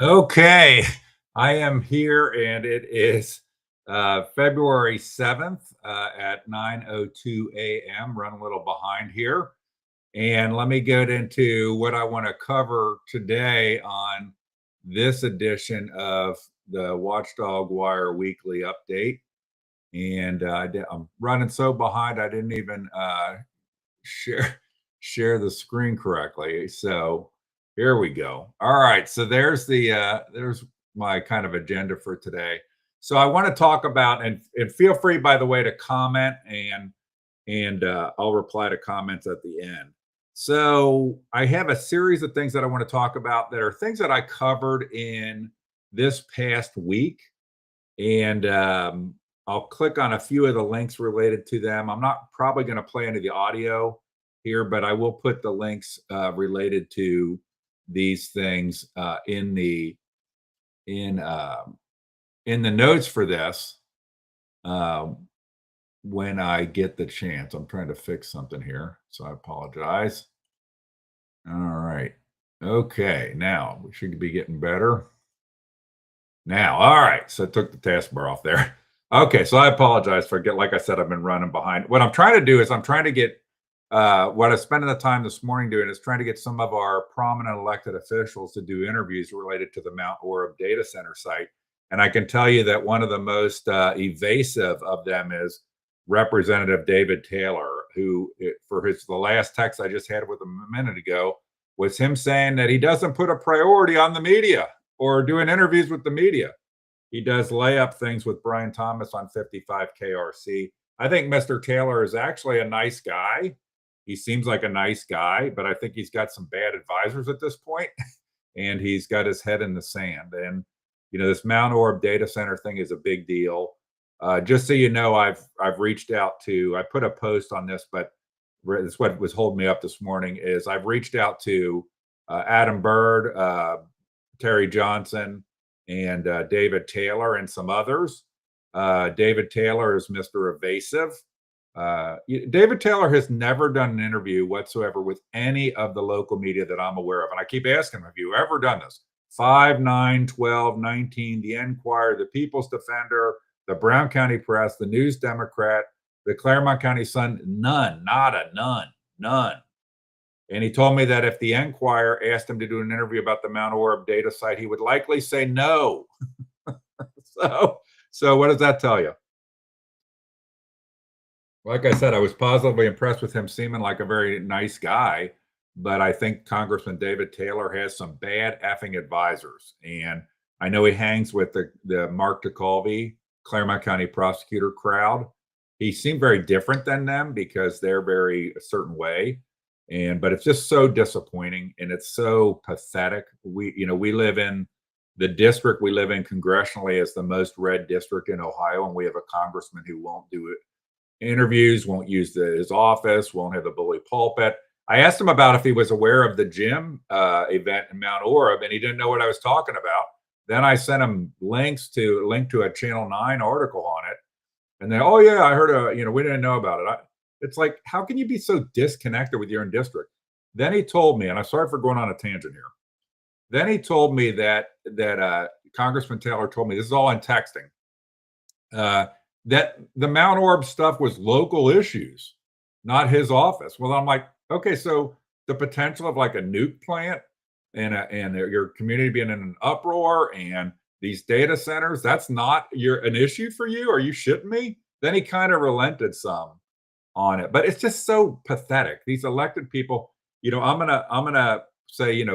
Okay, I am here and it is February 7th at 9:02 a.m. Run a little behind here. And let me get into what I want to cover today on this edition of the Watchdog Wire Weekly Update. And I'm running so behind, I didn't even share share the screen correctly. So here we go. All right. So there's my kind of agenda for today. So I want to talk about and feel free, by the way, to comment and I'll reply to comments at the end. So I have a series of things that I want to talk about that are things that I covered in this past week, and I'll click on a few of the links related to them. I'm not probably going to play any of the audio here, but I will put the links related to these things in in the notes for this um, when I get the chance. I'm trying to fix something here, so I apologize. All right. Okay, now we should be getting better. Now, all right. So I took the taskbar off there. Okay, so I apologize for like I said, I've been running behind. What I'm trying to do is I'm trying to get what I spent the time this morning doing is trying to get some of our prominent elected officials to do interviews related to the Mount Orab data center site. And I can tell you that one of the most evasive of them is Representative David Taylor, who, the last text I just had with him a minute ago, was him saying that he doesn't put a priority on the media or doing interviews with the media. He does lay up things with Brian Thomas on 55 KRC. I think Mr. Taylor is actually a nice guy. He seems like a nice guy, but I think he's got some bad advisors at this point, and he's got his head in the sand. And this Mount Orab data center thing is a big deal. Just so you know, I've reached out to. I put a post on this, but this what was holding me up this morning is I've reached out to Adam Byrd, Terry Johnson, and David Taylor, and some others. David Taylor is Mr. Evasive. David Taylor has never done an interview whatsoever with any of the local media that I'm aware of. And I keep asking him, have you ever done this? 5, 9, 12, 19, the Enquirer, the People's Defender, the Brown County Press, the News Democrat, the Claremont County Sun, none, nada, none. And he told me that if the Enquirer asked him to do an interview about the Mount Orab data site, he would likely say no. So what does that tell you? Like I said, I was positively impressed with him, seeming like a very nice guy, but I think Congressman David Taylor has some bad effing advisors. And I know he hangs with the Mark DeColvey, Claremont County prosecutor crowd. He seemed very different than them because they're very a certain way. But it's just so disappointing, and it's so pathetic. We live in the district we live in congressionally is the most red district in Ohio, and we have a congressman who won't do it. Interviews, won't use his office, won't have the bully pulpit. I asked him about if he was aware of the gym event in Mount Orab, and he didn't know what I was talking about. Then I sent him link to a Channel 9 article on it, and then, oh yeah, I heard we didn't know about it. It's like, how can you be so disconnected with your own district? Then he told me, and I'm sorry for going on a tangent here. Then he told me that Congressman Taylor told me, this is all in texting, that the Mount Orab stuff was local issues, not his office. Well, I'm like, okay, so the potential of like a nuke plant and your community being in an uproar and these data centers, that's not an issue for you? Are you shitting me? Then he kind of relented some on it, but it's just so pathetic. These elected people, I'm gonna say,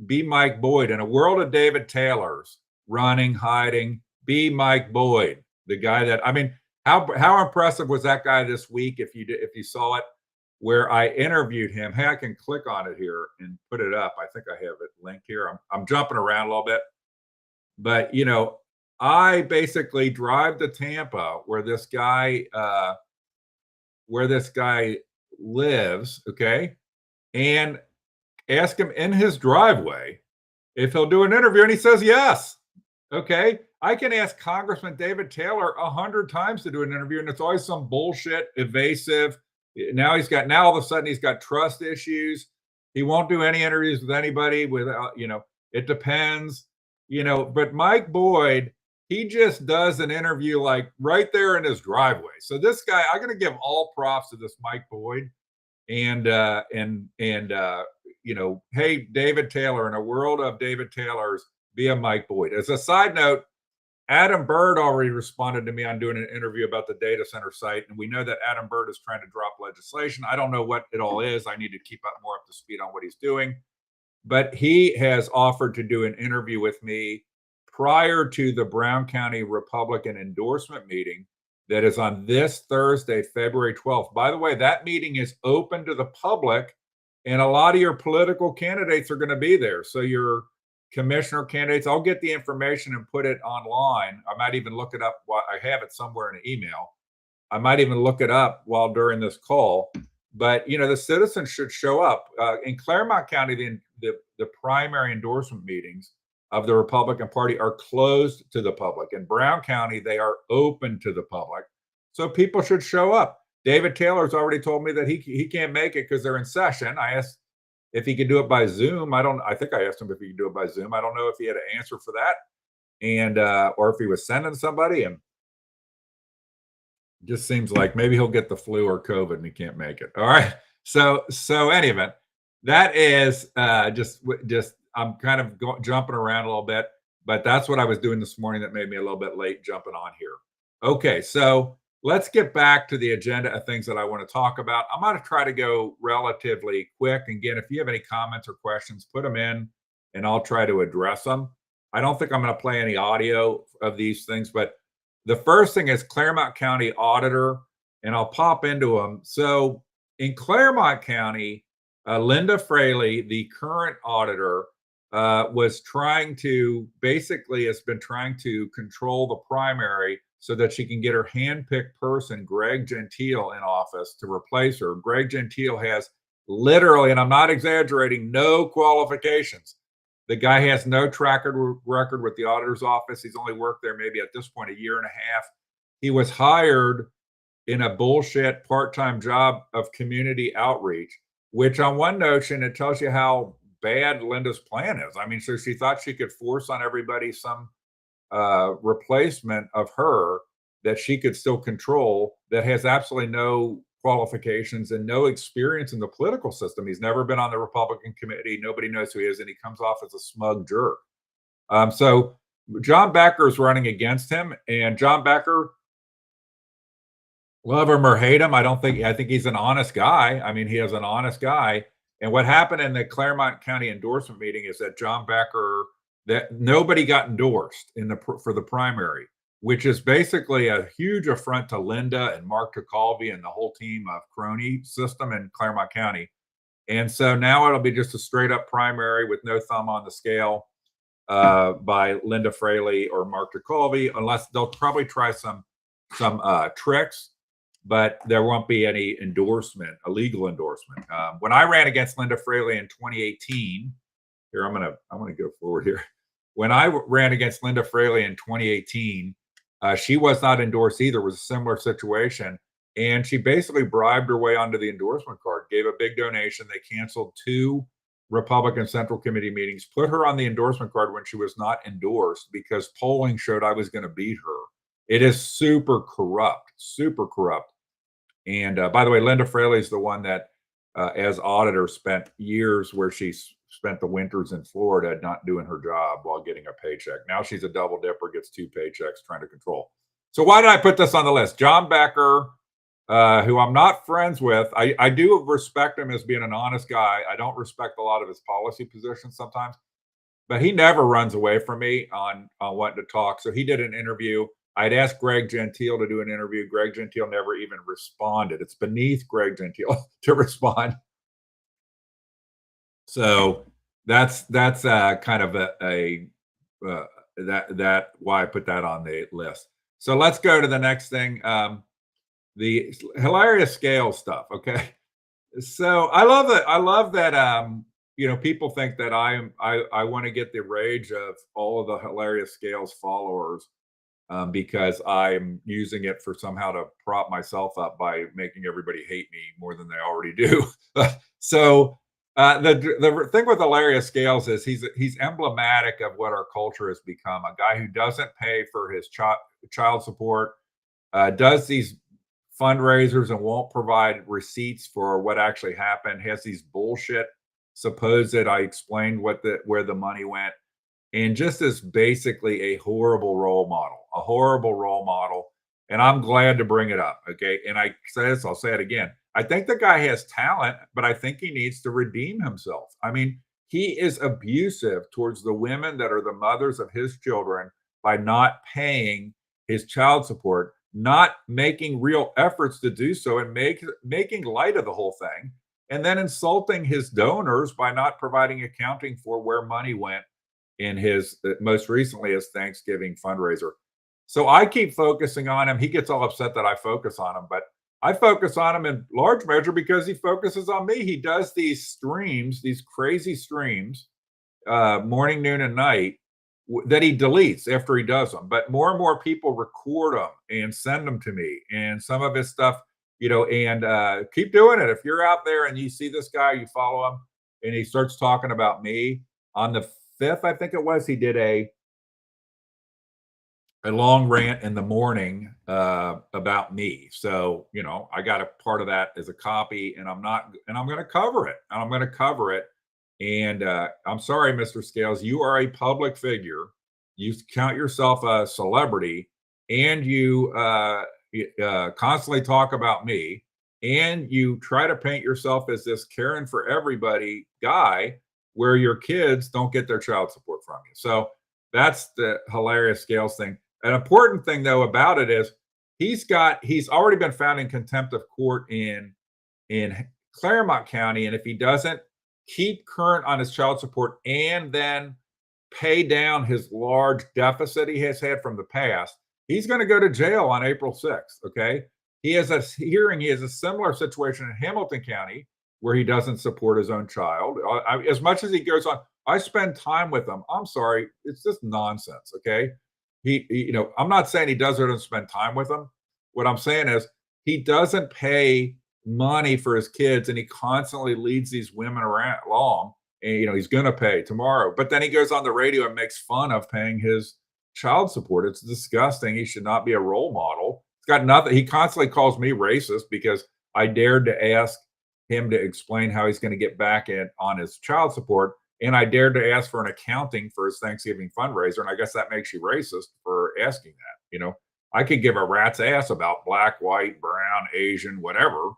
be Mike Boyd in a world of David Taylors running, hiding. Be Mike Boyd. The guy that, how impressive was that guy this week? If you saw it, where I interviewed him. Hey, I can click on it here and put it up. I think I have it linked here. I'm jumping around a little bit, but I basically drive to Tampa where this guy lives, okay, and ask him in his driveway if he'll do an interview, and he says yes. Okay, I can ask Congressman David Taylor 100 times to do an interview, and it's always some bullshit, evasive. Now all of a sudden he's got trust issues. He won't do any interviews with anybody without, it depends. but Mike Boyd, he just does an interview like right there in his driveway. So this guy, I'm going to give all props to this Mike Boyd and hey, David Taylor, in a world of David Taylors, be a Mike Boyd. As a side note, Adam Bird already responded to me on doing an interview about the data center site, and we know that Adam Bird is trying to drop legislation. I don't know what it all is. I need to keep up more up to speed on what he's doing, but he has offered to do an interview with me prior to the Brown County Republican endorsement meeting that is on this Thursday, February 12th. By the way, that meeting is open to the public, and a lot of your political candidates are going to be there. So your commissioner candidates, I'll get the information and put it online. I might even look it up. I have it somewhere in an email. I might even look it up while during this call. But the citizens should show up. In Claremont County, the primary endorsement meetings of the Republican Party are closed to the public. In Brown County, they are open to the public. So people should show up. David Taylor's already told me that he can't make it because they're in session. I asked if he could do it by Zoom. I think I asked him if he could do it by Zoom. I don't know if he had an answer for that, and or if he was sending somebody. And just seems like maybe he'll get the flu or COVID and he can't make it. All right. So any event, that is just I'm kind of jumping around a little bit, but that's what I was doing this morning that made me a little bit late jumping on here. Okay, so let's get back to the agenda of things that I want to talk about. I'm going to try to go relatively quick. Again, if you have any comments or questions, put them in and I'll try to address them. I don't think I'm going to play any audio of these things, but the first thing is Claremont County Auditor, and I'll pop into them. So in Claremont County, Linda Fraley, the current auditor, has been trying to control the primary so that she can get her handpicked person, Greg Gentile, in office to replace her. Greg Gentile has literally, and I'm not exaggerating, no qualifications. The guy has no track record with the auditor's office. He's only worked there maybe at this point a year and a half. He was hired in a bullshit part-time job of community outreach, which on one notion, it tells you how bad Linda's plan is. I mean, so she thought she could force on everybody some replacement of her that she could still control that has absolutely no qualifications and no experience in the political system. He's never been on the Republican committee. Nobody knows who he is, and he comes off as a smug jerk. So John Becker is running against him, and John Becker, love him or hate him, I think he's an honest guy. I mean, he is an honest guy. And what happened in the Claremont County endorsement meeting is that John Becker, that nobody got endorsed for the primary, which is basically a huge affront to Linda and Mark Tacalvi and the whole team of crony system in Claremont County. And so now it'll be just a straight up primary with no thumb on the scale by Linda Fraley or Mark Tacalvi, unless they'll probably try some tricks, but there won't be any endorsement, a legal endorsement. When I ran against Linda Fraley in 2018, here I'm gonna go forward here. When I ran against Linda Fraley in 2018, she was not endorsed either. It was a similar situation. And she basically bribed her way onto the endorsement card, gave a big donation. They canceled 2 Republican Central Committee meetings, put her on the endorsement card when she was not endorsed because polling showed I was going to beat her. It is super corrupt, super corrupt. And by the way, Linda Fraley is the one that, as auditor, spent years where she spent the winters in Florida not doing her job while getting a paycheck. Now she's a double dipper, gets 2 paychecks trying to control. So why did I put this on the list? John Becker, who I'm not friends with. I do respect him as being an honest guy. I don't respect a lot of his policy positions sometimes, but he never runs away from me on wanting to talk. So he did an interview. I'd asked Greg Gentile to do an interview. Greg Gentile never even responded. It's beneath Greg Gentile to respond. So that's kind of that why I put that on the list. So let's go to the next thing. The hilarious scale stuff. Okay. So I love that people think that I want to get the rage of all of the hilarious scales followers because I'm using it for somehow to prop myself up by making everybody hate me more than they already do. So The thing with Hilarious Scales is he's emblematic of what our culture has become. A guy who doesn't pay for his child support, does these fundraisers and won't provide receipts for what actually happened. Has these bullshit supposed I explained where the money went, and just is basically a horrible role model, a horrible role model. And I'm glad to bring it up. Okay. And I say this, I'll say it again. I think the guy has talent, but I think he needs to redeem himself. I mean, he is abusive towards the women that are the mothers of his children by not paying his child support, not making real efforts to do so, and making light of the whole thing, and then insulting his donors by not providing accounting for where money went in his most recently his Thanksgiving fundraiser. So I keep focusing on him. He gets all upset that I focus on him, but I focus on him in large measure because he focuses on me. He does these streams, these crazy streams, morning, noon, and night that he deletes after he does them. But more and more people record them and send them to me. And some of his stuff, and keep doing it. If you're out there and you see this guy, you follow him, and he starts talking about me on the 5th, I think it was, he did a long rant in the morning about me. So, I got a part of that as a copy, and I'm going to cover it. And I'm going to cover it. And I'm sorry, Mr. Scales, you are a public figure. You count yourself a celebrity, and you constantly talk about me, and you try to paint yourself as this caring for everybody guy, where your kids don't get their child support from you. So that's the Hilarious Scales thing. An important thing, though, about it is he's already been found in contempt of court in Claremont County, and if he doesn't keep current on his child support and then pay down his large deficit he has had from the past, he's going to go to jail on April 6th. Okay. He has a similar situation in Hamilton County where he doesn't support his own child. As much as he goes on, I spend time with him. I'm sorry. It's just nonsense. Okay. I'm not saying he doesn't spend time with them. What I'm saying is he doesn't pay money for his kids, and he constantly leads these women around along, and he's going to pay tomorrow, but then he goes on the radio and makes fun of paying his child support. It's disgusting. He should not be a role model. It's got nothing. He constantly calls me racist because I dared to ask him to explain how he's going to get back on his child support, and I dared to ask for an accounting for his Thanksgiving fundraiser. And I guess that makes you racist for asking that. I could give a rat's ass about black, white, brown, Asian, whatever.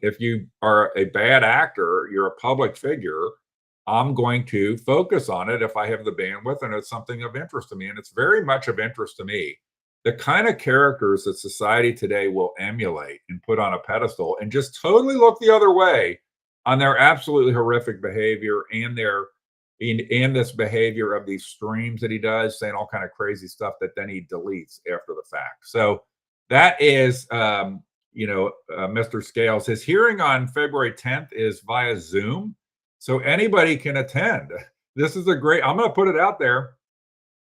If you are a bad actor, you're a public figure, I'm going to focus on it if I have the bandwidth and it's something of interest to me. And it's very much of interest to me. The kind of characters that society today will emulate and put on a pedestal and just totally look the other way on their absolutely horrific behavior and this behavior of these streams that he does, saying all kind of crazy stuff that then he deletes after the fact. So that is, Mr. Scales. His hearing on February 10th is via Zoom, so anybody can attend. This is I'm going to put it out there.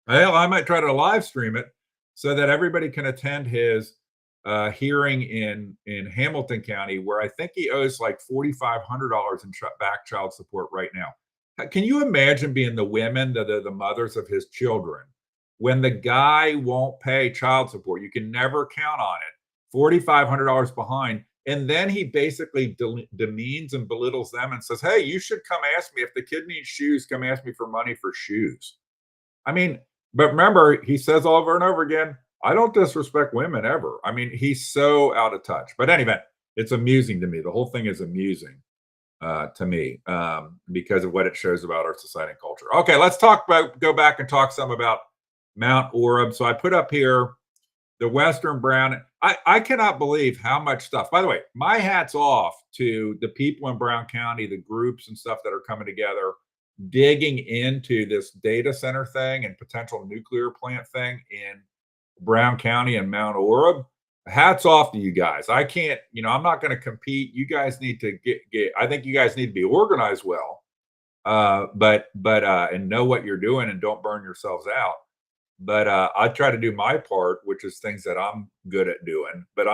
Well, I might try to live stream it so that everybody can attend his hearing in Hamilton County, where I think he owes like $4,500 in back child support right now. Can you imagine being the women, the mothers of his children, when the guy won't pay child support? You can never count on it. $4,500 behind. And then he basically demeans and belittles them and says, hey, you should come ask me if the kid needs shoes, come ask me for money for shoes. I mean, but remember, he says over and over again, I don't disrespect women ever. I mean, he's so out of touch. But anyway, it's amusing to me. The whole thing is amusing to me because of what it shows about our society and culture. Okay, let's go back and talk some about Mount Orab. So I put up here the Western Brown. I cannot believe how much stuff. By the way, my hat's off to the people in Brown County, the groups and stuff that are coming together, digging into this data center thing and potential nuclear plant thing in Brown County and Mount Orab. Hats off to you guys. I can't, I'm not going to compete. You guys need to get, I think you guys need to be organized well, but and know what you're doing and don't burn yourselves out. But I try to do my part, which is things that I'm good at doing. But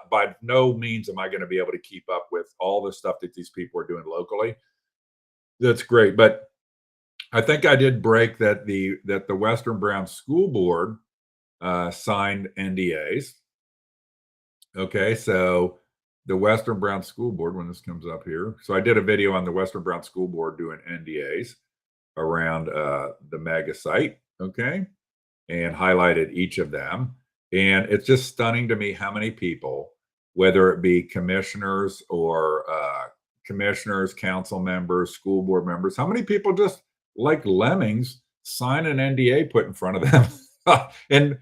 by no means am I going to be able to keep up with all the stuff that these people are doing locally. That's great. But I think I did break that the Western Brown School Board signed NDAs. Okay, so the Western Brown School Board, when this comes up here, so I did a video on the Western Brown School Board doing NDAs around the mega site. Okay, and highlighted each of them. And it's just stunning to me how many people, whether it be commissioners or commissioners, council members, school board members, how many people just like lemmings sign an NDA put in front of them? And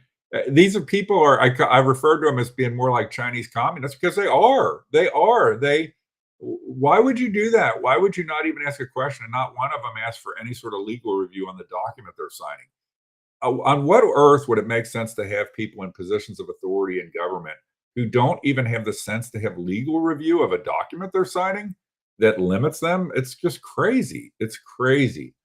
these are people are I refer to them as being more like Chinese communists because they are. They are. They. Why would you do that? Why would you not even ask a question and not one of them ask for any sort of legal review on the document they're signing? On what earth would it make sense to have people in positions of authority in government who don't even have the sense to have legal review of a document they're signing that limits them? It's just crazy. It's crazy.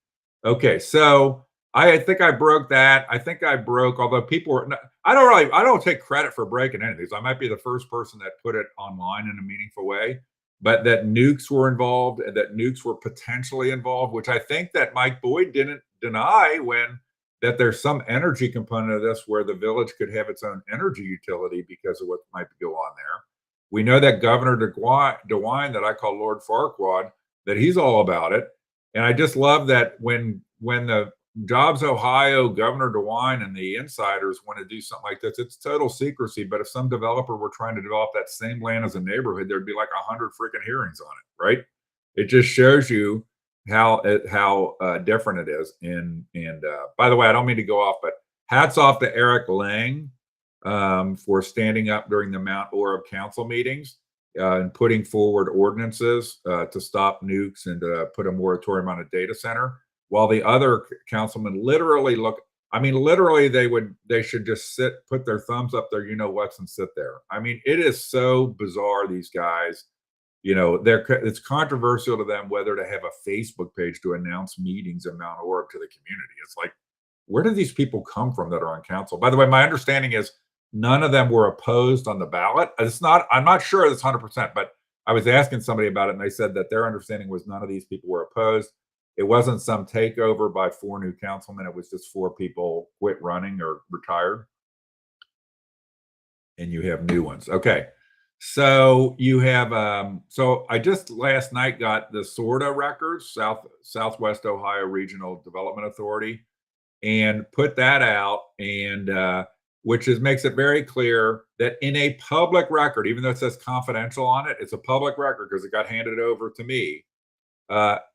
Okay, so I think I broke that. I think I broke, although people were, I don't take credit for breaking any of these. I might be the first person that put it online in a meaningful way, but that nukes were involved and that nukes were potentially involved, which I think that Mike Boyd didn't deny when that there's some energy component of this where the village could have its own energy utility because of what might go on there. We know that Governor DeWine, that I call Lord Farquaad, that he's all about it. And I just love that when the Jobs Ohio, Governor DeWine, and the insiders want to do something like this, it's total secrecy. But if some developer were trying to develop that same land as a neighborhood, there'd be like 100 freaking hearings on it, right? It just shows you how different it is. And by the way, I don't mean to go off, but hats off to Eric Lang for standing up during the Mount Orab council meetings and putting forward ordinances to stop nukes and to put a moratorium on a data center, while the other councilmen literally literally they should just put their thumbs up there, you know what's, and sit there. I mean, it is so bizarre, these guys. It's controversial to them whether to have a Facebook page to announce meetings in Mount Orab to the community. It's like, where do these people come from that are on council? By the way, my understanding is none of them were opposed on the ballot. I'm not sure it's 100%, but I was asking somebody about it and they said that their understanding was none of these people were opposed. It wasn't some takeover by 4 new councilmen. It was just 4 people quit running or retired. And you have new ones. Okay. So you have so I just last night got the SORTA records, Southwest Ohio Regional Development Authority, and put that out, and which makes it very clear that in a public record, even though it says confidential on it, it's a public record because it got handed over to me.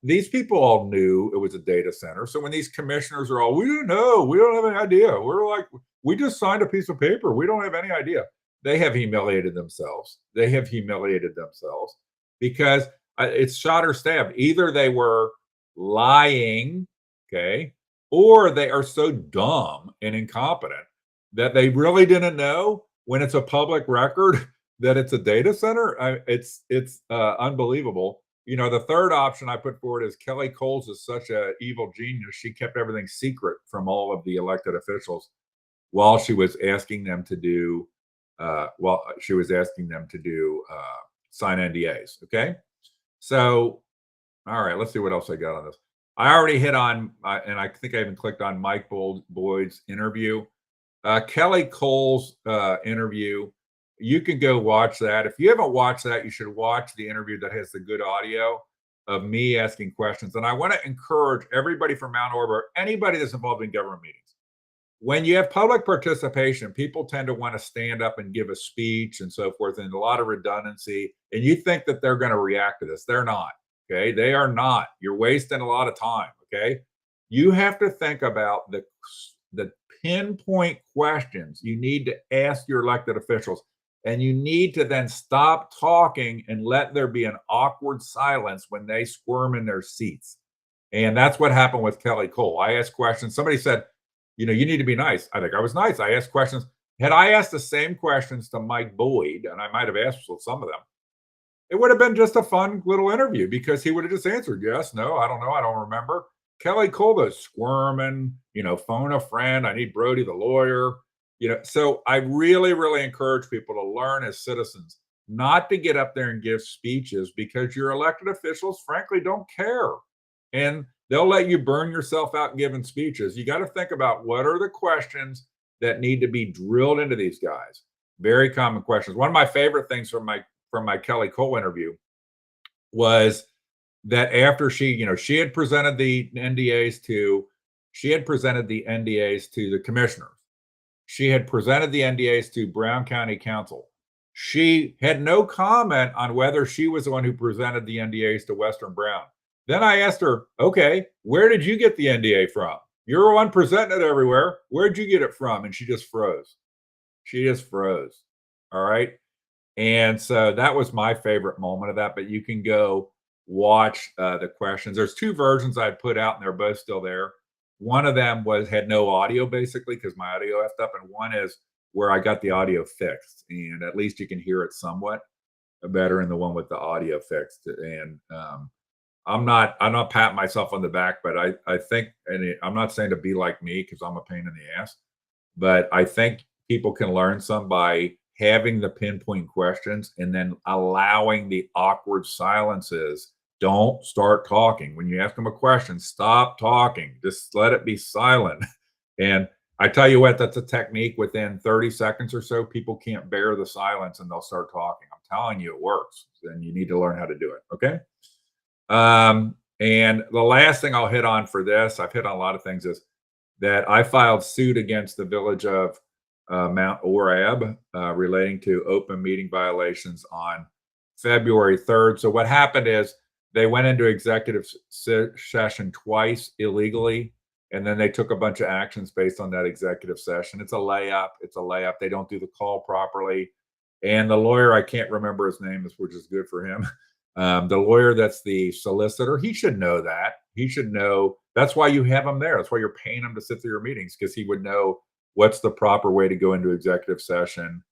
These people all knew it was a data center. So when these commissioners are all, we don't know, we don't have any idea. We're like, we just signed a piece of paper. We don't have any idea. They have humiliated themselves. They have humiliated themselves because it's shot or stabbed. Either they were lying, okay, or they are so dumb and incompetent that they really didn't know when it's a public record that it's a data center. It's unbelievable. The third option I put forward is Kelly Coles is such an evil genius. She kept everything secret from all of the elected officials while she was asking them to do sign NDAs. Okay. So, all right, let's see what else I got on this. I already hit on, and I think I even clicked on Mike Boyd's interview. Kelly Cole's interview. You can go watch that. If you haven't watched that, you should watch the interview that has the good audio of me asking questions. And I want to encourage everybody from Mount Orab, or anybody that's involved in government meetings. When you have public participation, people tend to want to stand up and give a speech and so forth, and a lot of redundancy. And you think that they're going to react to this. They're not. Okay. They are not. You're wasting a lot of time. Okay. You have to think about the pinpoint questions you need to ask your elected officials. And you need to then stop talking and let there be an awkward silence when they squirm in their seats. And that's what happened with Kelly Cole. I asked questions. Somebody said, you need to be nice. I think I was nice. I asked questions. Had I asked the same questions to Mike Boyd, and I might have asked some of them, it would have been just a fun little interview because he would have just answered yes, no, I don't know, I don't remember. Kelly Cole was squirming, phone a friend. I need Brody, the lawyer. So I really, really encourage people to learn as citizens not to get up there and give speeches because your elected officials, frankly, don't care. and they'll let you burn yourself out giving speeches. You got to think about what are the questions that need to be drilled into these guys. Very common questions. One of my favorite things from my Kelly Cole interview was that after she had presented the NDAs to the commissioners. She had presented the NDAs to Brown County Council. She had no comment on whether she was the one who presented the NDAs to Western Brown. Then I asked her, okay, where did you get the NDA from? You're the one presenting it everywhere. Where'd you get it from? And she just froze. She just froze. All right. And so that was my favorite moment of that. But you can go watch the questions. There's two versions I put out, and they're both still there. One of them had no audio basically because my audio effed up, and one is where I got the audio fixed, and at least you can hear it somewhat better in the one with the audio fixed. And I'm not patting myself on the back, but I think, and I'm not saying to be like me because I'm a pain in the ass, but I think people can learn some by having the pinpoint questions and then allowing the awkward silences. Don't start talking. When you ask them a question, stop talking. Just let it be silent. And I tell you what, that's a technique. Within 30 seconds or so, people can't bear the silence and they'll start talking. I'm telling you, it works. And you need to learn how to do it. Okay. And the last thing I'll hit on for this, I've hit on a lot of things, is that I filed suit against the village of Mount Orab relating to open meeting violations on February 3rd. So what happened is they went into executive session twice illegally, and then they took a bunch of actions based on that executive session. It's a layup. It's a layup. They don't do the call properly. And the lawyer, I can't remember his name, which is good for him. The lawyer that's the solicitor, he should know that. He should know. That's why you have him there. That's why you're paying him to sit through your meetings, because he would know what's the proper way to go into executive session,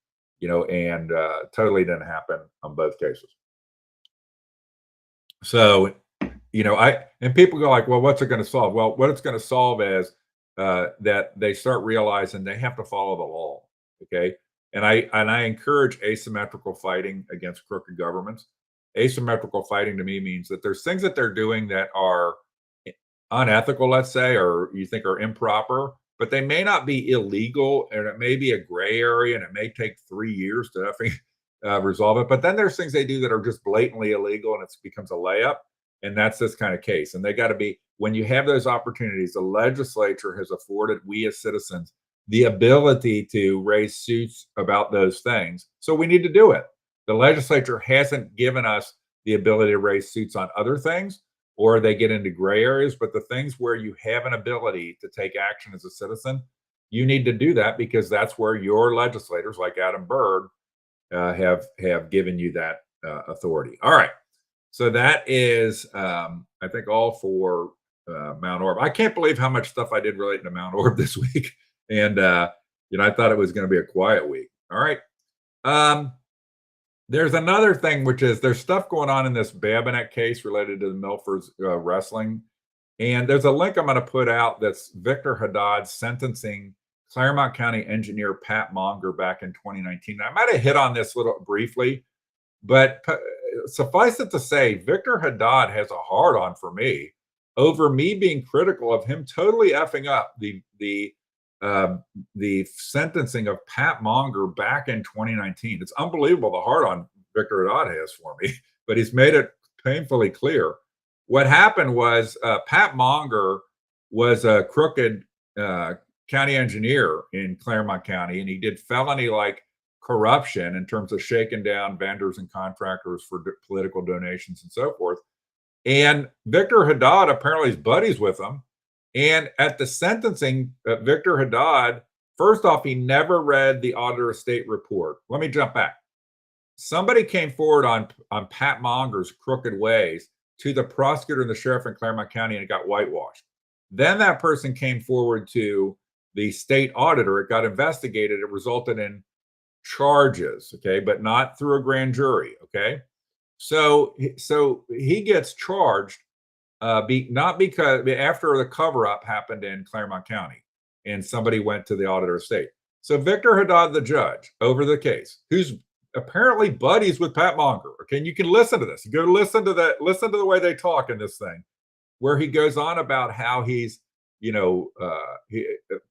and totally didn't happen on both cases. So, and people go like, well, what's it going to solve? Well, what it's going to solve is that they start realizing they have to follow the law. Okay. And I encourage asymmetrical fighting against crooked governments. Asymmetrical fighting to me means that there's things that they're doing that are unethical, let's say, or you think are improper, but they may not be illegal, and it may be a gray area, and it may take 3 years to resolve it. But then there's things they do that are just blatantly illegal, and it becomes a layup. And that's this kind of case. And they got to be, when you have those opportunities, the legislature has afforded we as citizens the ability to raise suits about those things. So we need to do it. The legislature hasn't given us the ability to raise suits on other things, or they get into gray areas. But the things where you have an ability to take action as a citizen, you need to do that, because that's where your legislators, like Adam Byrd, have given you that authority. All right. So that is, I think, all for Mount Orb. I can't believe how much stuff I did relating to Mount Orb this week. And, I thought it was going to be a quiet week. All right. There's another thing, which is there's stuff going on in this Babinet case related to the Milford's wrestling. And there's a link I'm going to put out that's Victor Haddad sentencing Claremont County engineer Pat Monger back in 2019. I might have hit on this a little briefly, but suffice it to say, Victor Haddad has a hard-on for me over me being critical of him totally effing up the sentencing of Pat Monger back in 2019. It's unbelievable the hard-on Victor Haddad has for me, but he's made it painfully clear. What happened was Pat Monger was a crooked county engineer in Claremont County, and he did felony-like corruption in terms of shaking down vendors and contractors for political donations and so forth. And Victor Haddad apparently is buddies with him. And at the sentencing, Victor Haddad, first off, he never read the Auditor of State report. Let me jump back. Somebody came forward on Pat Monger's crooked ways to the prosecutor and the sheriff in Claremont County, and it got whitewashed. Then that person came forward to the state auditor. It got investigated. It resulted in charges, okay, but not through a grand jury, okay? So he gets charged, not because after the cover-up happened in Claremont County and somebody went to the Auditor of State. So Victor Haddad, the judge over the case, who's apparently buddies with Pat Monger, okay, and you can listen to this. You go listen to the way they talk in this thing. where he goes on about how he's,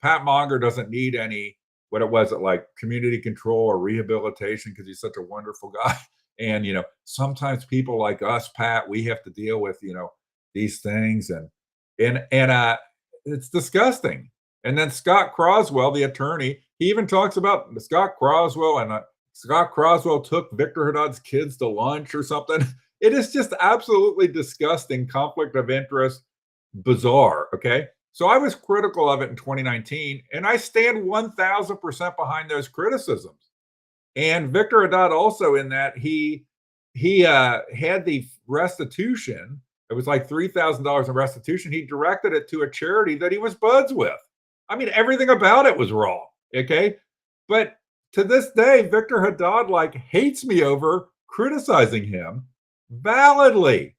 Pat Monger doesn't need any, what it was, like community control or rehabilitation because he's such a wonderful guy. And, sometimes people like us, Pat, we have to deal with, these things and it's disgusting. And then Scott Croswell, the attorney, he even talks about Scott Croswell and Scott Croswell took Victor Haddad's kids to lunch or something. It is just absolutely disgusting conflict of interest, bizarre. Okay. So I was critical of it in 2019, and I stand 1000% behind those criticisms. And Victor Haddad also in that he had the restitution. It was like $3,000 in restitution. He directed it to a charity that he was buds with. I mean, everything about it was wrong. Okay. But to this day, Victor Haddad like hates me over criticizing him validly.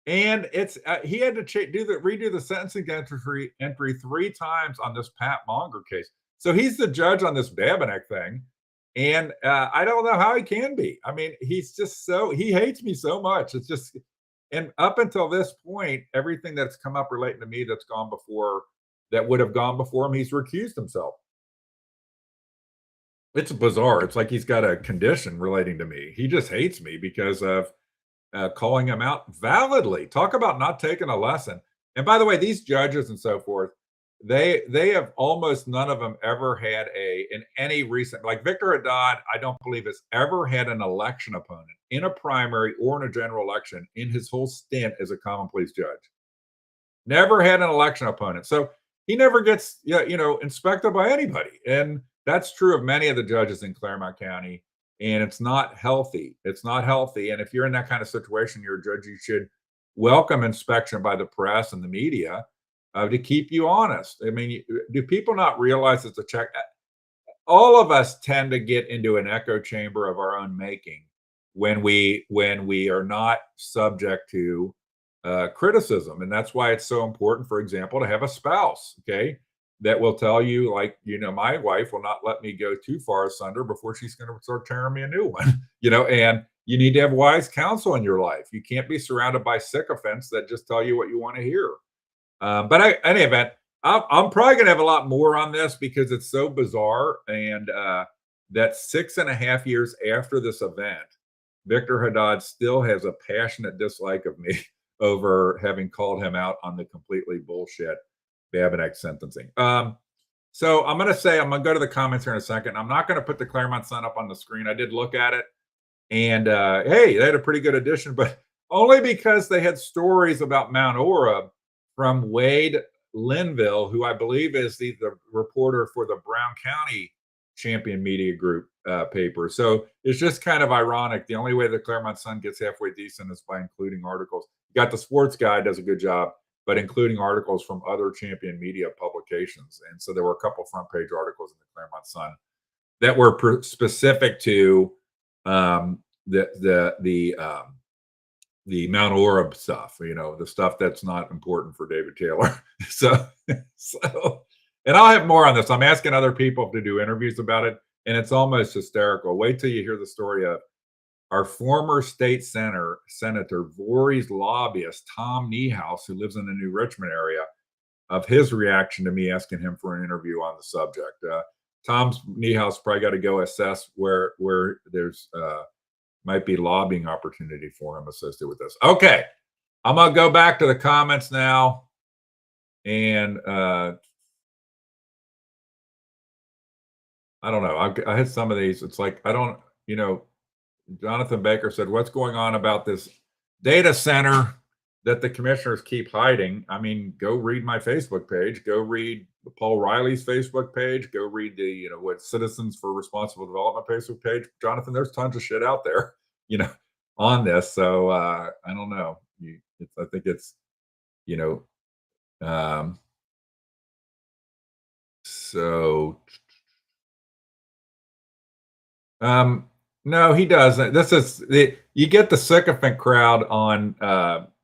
And it's he had to redo the sentencing entry 3 times on this Pat Monger case. So he's the judge on this Babinec thing, and I don't know how he can be. I mean, he's just he hates me so much. It's just, and up until this point, everything that's come up relating to me that's gone before, that would have gone before him, he's recused himself. It's bizarre. It's like he's got a condition relating to me. He just hates me because of calling him out validly. Talk about not taking a lesson. And by the way, these judges and so forth, they have almost none of them ever had in any recent, like Victor Haddad, I don't believe has ever had an election opponent in a primary or in a general election in his whole stint as a common pleas judge. Never had an election opponent. So he never gets inspected by anybody. And that's true of many of the judges in Claremont County. And it's not healthy. It's not healthy. And if you're in that kind of situation, you're a judge, you should welcome inspection by the press and the media to keep you honest. I mean, do people not realize it's a check? All of us tend to get into an echo chamber of our own making when we are not subject to criticism. And that's why it's so important, for example, to have a spouse, okay, that will tell you, like, my wife will not let me go too far asunder before she's going to start tearing me a new one, and you need to have wise counsel in your life. You can't be surrounded by sycophants that just tell you what you want to hear. But any event, I'm probably going to have a lot more on this because it's so bizarre. And that 6.5 years after this event, Victor Haddad still has a passionate dislike of me over having called him out on the completely bullshit Babinec sentencing. So I'm going to go to the comments here in a second. I'm not going to put the Claremont Sun up on the screen. I did look at it, and hey, they had a pretty good edition, but only because they had stories about Mount Orab from Wade Linville, who I believe is the reporter for the Brown County Champion Media Group paper. So it's just kind of ironic. The only way the Claremont Sun gets halfway decent is by including articles. You got the Sports Guy does a good job, but including articles from other Champion Media publications. And so there were a couple front page articles in the Claremont Sun that were specific to the Mount Orab stuff, the stuff that's not important for David Taylor. so, and I'll have more on this. I'm asking other people to do interviews about it, and it's almost hysterical. Wait till you hear the story of our former state senator Voorhees lobbyist, Tom Niehaus, who lives in the New Richmond area, of his reaction to me asking him for an interview on the subject. Tom's Niehaus probably got to go assess where there's might be lobbying opportunity for him associated with this. Okay, I'm gonna go back to the comments now, and I don't know. I had some of these. It's like I don't, Jonathan Baker said, "What's going on about this data center that the commissioners keep hiding?" I mean, go read my Facebook page. Go read Paul Riley's Facebook page. Go read the, what Citizens for Responsible Development Facebook page. Jonathan, there's tons of shit out there, on this. So I don't know. I think it's, so. No, he doesn't. This is you get the sycophant crowd on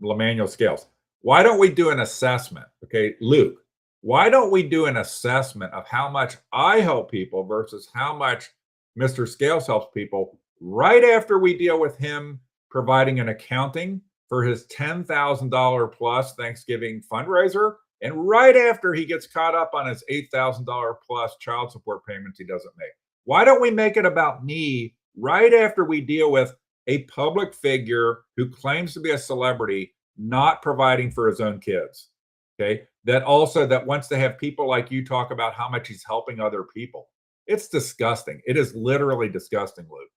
Lemanuel Scales. Why don't we do an assessment? Okay, Luke, why don't we do an assessment of how much I help people versus how much Mr. Scales helps people right after we deal with him providing an accounting for his $10,000 plus Thanksgiving fundraiser. And right after he gets caught up on his $8,000 plus child support payments he doesn't make. Why don't we make it about me right after we deal with a public figure who claims to be a celebrity not providing for his own kids? Okay. That also that wants to have people like you talk about how much he's helping other people. It's disgusting. It is literally disgusting, Luke,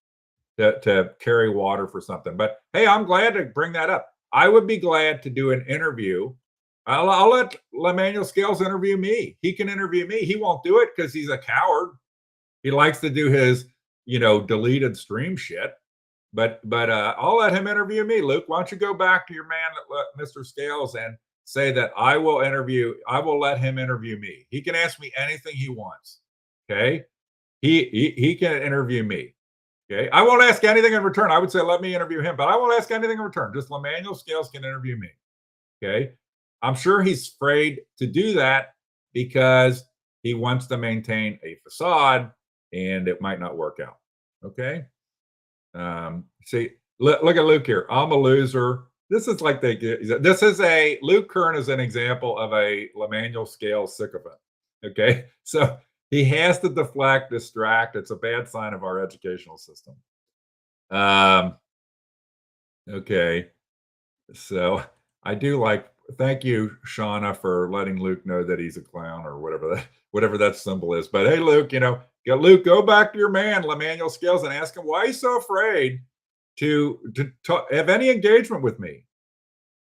to carry water for something. But hey, I'm glad to bring that up. I would be glad to do an interview. I'll let Emmanuel Scales interview me. He can interview me. He won't do it because he's a coward. He likes to do his, deleted stream shit. But I'll let him interview me. Luke, why don't you go back to your man, Mr. Scales, and say that I will let him interview me. He can ask me anything he wants. Okay. He can interview me. Okay. I won't ask anything in return. I would say, let me interview him, but I won't ask anything in return. Just Emmanuel Scales can interview me. Okay. I'm sure he's afraid to do that because he wants to maintain a facade and it might not work out. Okay. See, look at Luke here. I'm a loser. This is like Luke Kern is an example of a Emmanuel Scales sycophant. Okay. So he has to deflect, distract. It's a bad sign of our educational system. Okay. So I do thank you, Shauna, for letting Luke know that he's a clown or whatever that symbol is. But hey, Luke, Luke, go back to your man, Emmanuel Scales, and ask him why he's so afraid to have any engagement with me.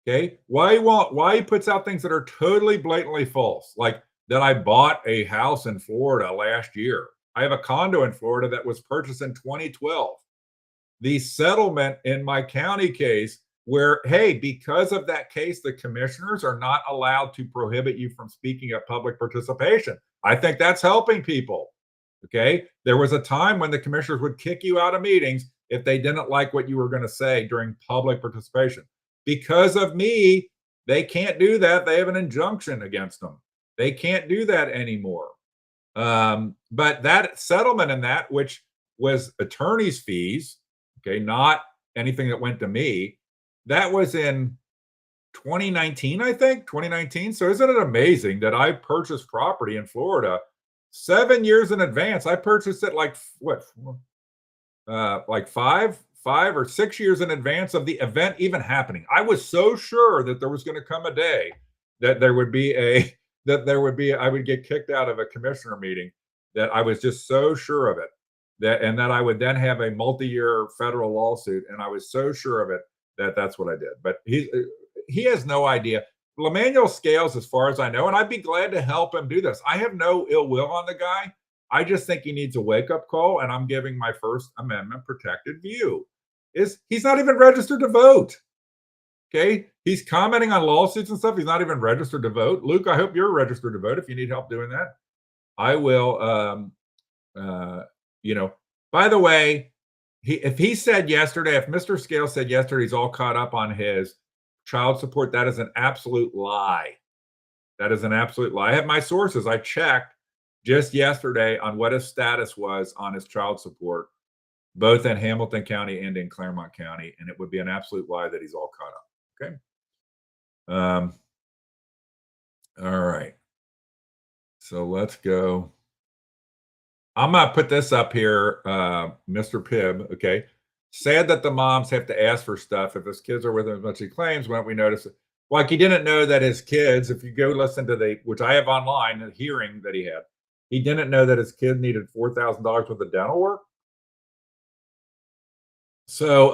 Okay. Why he puts out things that are totally blatantly false, like that I bought a house in Florida last year. I have a condo in Florida that was purchased in 2012. The settlement in my county case where, hey, because of that case, the commissioners are not allowed to prohibit you from speaking at public participation. I think that's helping people. Okay. There was a time when the commissioners would kick you out of meetings if they didn't like what you were going to say during public participation. Because of me, they can't do that. They have an injunction against them. They can't do that anymore. But that settlement in that, which was attorney's fees, okay, not anything that went to me, that was in 2019, I think, 2019. So isn't it amazing that I purchased property in Florida 7 years in advance? I purchased it like 5 or 6 years in advance of the event even happening. I was so sure that there was going to come a day that I would get kicked out of a commissioner meeting, that I was just so sure of it, that I would then have a multi-year federal lawsuit. And I was so sure of it that that's what I did. But he has no idea. Emmanuel Scales, as far as I know, and I'd be glad to help him do this. I have no ill will on the guy. I just think he needs a wake-up call, and I'm giving my First Amendment protected view. He's not even registered to vote. Okay, he's commenting on lawsuits and stuff. He's not even registered to vote. Luke, I hope you're registered to vote if you need help doing that. I will. By the way, if Mr. Scales said yesterday he's all caught up on his child support, that is an absolute lie. That is an absolute lie. I have my sources. I checked just yesterday on what his status was on his child support, both in Hamilton County and in Claremont County, and it would be an absolute lie that he's all caught up. Okay. All right. So let's go. I'm going to put this up here, Mr. Pibb. Okay. Sad that the moms have to ask for stuff. If his kids are with him as much as he claims, why don't we notice it? Like he didn't know that his kids, if you go listen to which I have online, the hearing that he didn't know that his kid needed $4,000 worth of dental work. So,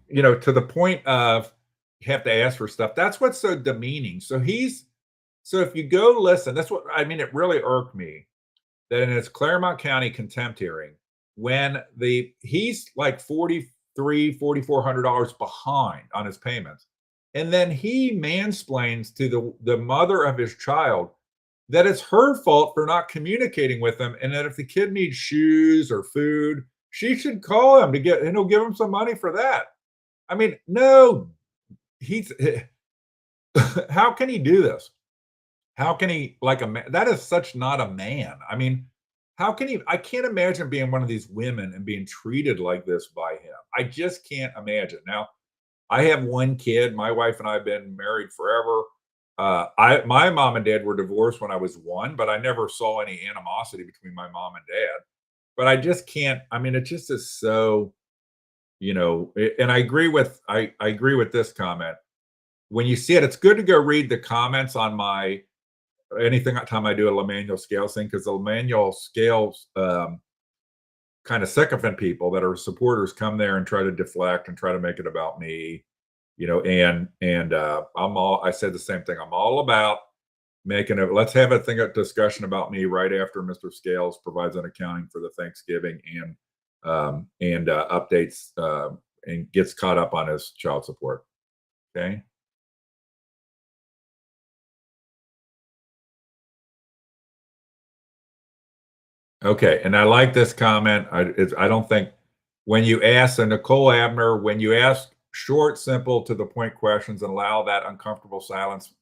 to the point of you have to ask for stuff. That's what's so demeaning. So if you go listen, that's what I mean. It really irked me that in his Claremont County contempt hearing, when he's like $4,400 behind on his payments, and then he mansplains to the mother of his child that it's her fault for not communicating with him, and that if the kid needs shoes or food, she should call him and he'll give him some money for that. I mean, no, how can he do this? How can he, like a man? That is such not a man. I mean, how can he? I can't imagine being one of these women and being treated like this by him. I just can't imagine. Now, I have one kid. My wife and I have been married forever. My mom and dad were divorced when I was one, but I never saw any animosity between my mom and dad. But I just can't. I mean, it just is so, and I agree with this comment. When you see it, it's good to go read the comments on my anything time I do a Lemanuel Scales thing, because the Lemanuel Scales kind of sycophant people that are supporters come there and try to deflect and try to make it about me, and I said the same thing. I'm all about making it. Let's have a discussion about me right after Mr. Scales provides an accounting for the Thanksgiving and updates and gets caught up on his child support. Okay. Okay, and I like this comment. I don't think when you ask, and Nicole Abner, when you ask short, simple, to the point questions and allow that uncomfortable silence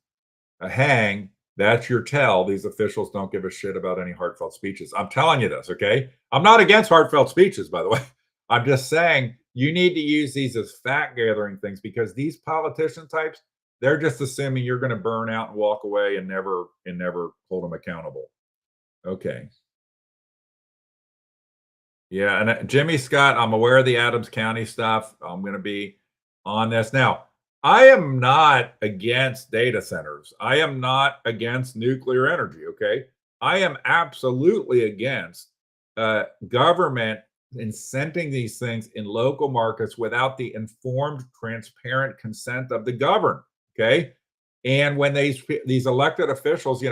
hang, that's your tell. These officials don't give a shit about any heartfelt speeches. I'm telling you this, okay? I'm not against heartfelt speeches, by the way. I'm just saying you need to use these as fact gathering things, because these politician types, they're just assuming you're going to burn out and walk away and never hold them accountable. Okay. Yeah, and Jimmy Scott, I'm aware of the Adams County stuff. I'm going to be on this. Now, I am not against data centers. I am not against nuclear energy, okay? I am absolutely against government incenting these things in local markets without the informed, transparent consent of the governed, okay? And when these elected officials,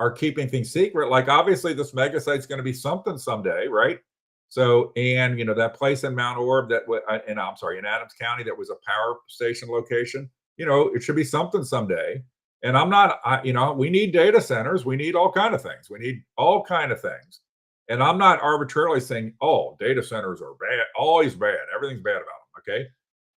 are keeping things secret, like obviously this mega site's going to be something someday, right? So, and that place in Mount Orb I'm sorry, in Adams County, that was a power station location. It should be something someday. And I'm not, we need data centers. We need all kind of things. We need all kind of things. And I'm not arbitrarily saying, oh, data centers are bad, always bad. Everything's bad about them. Okay.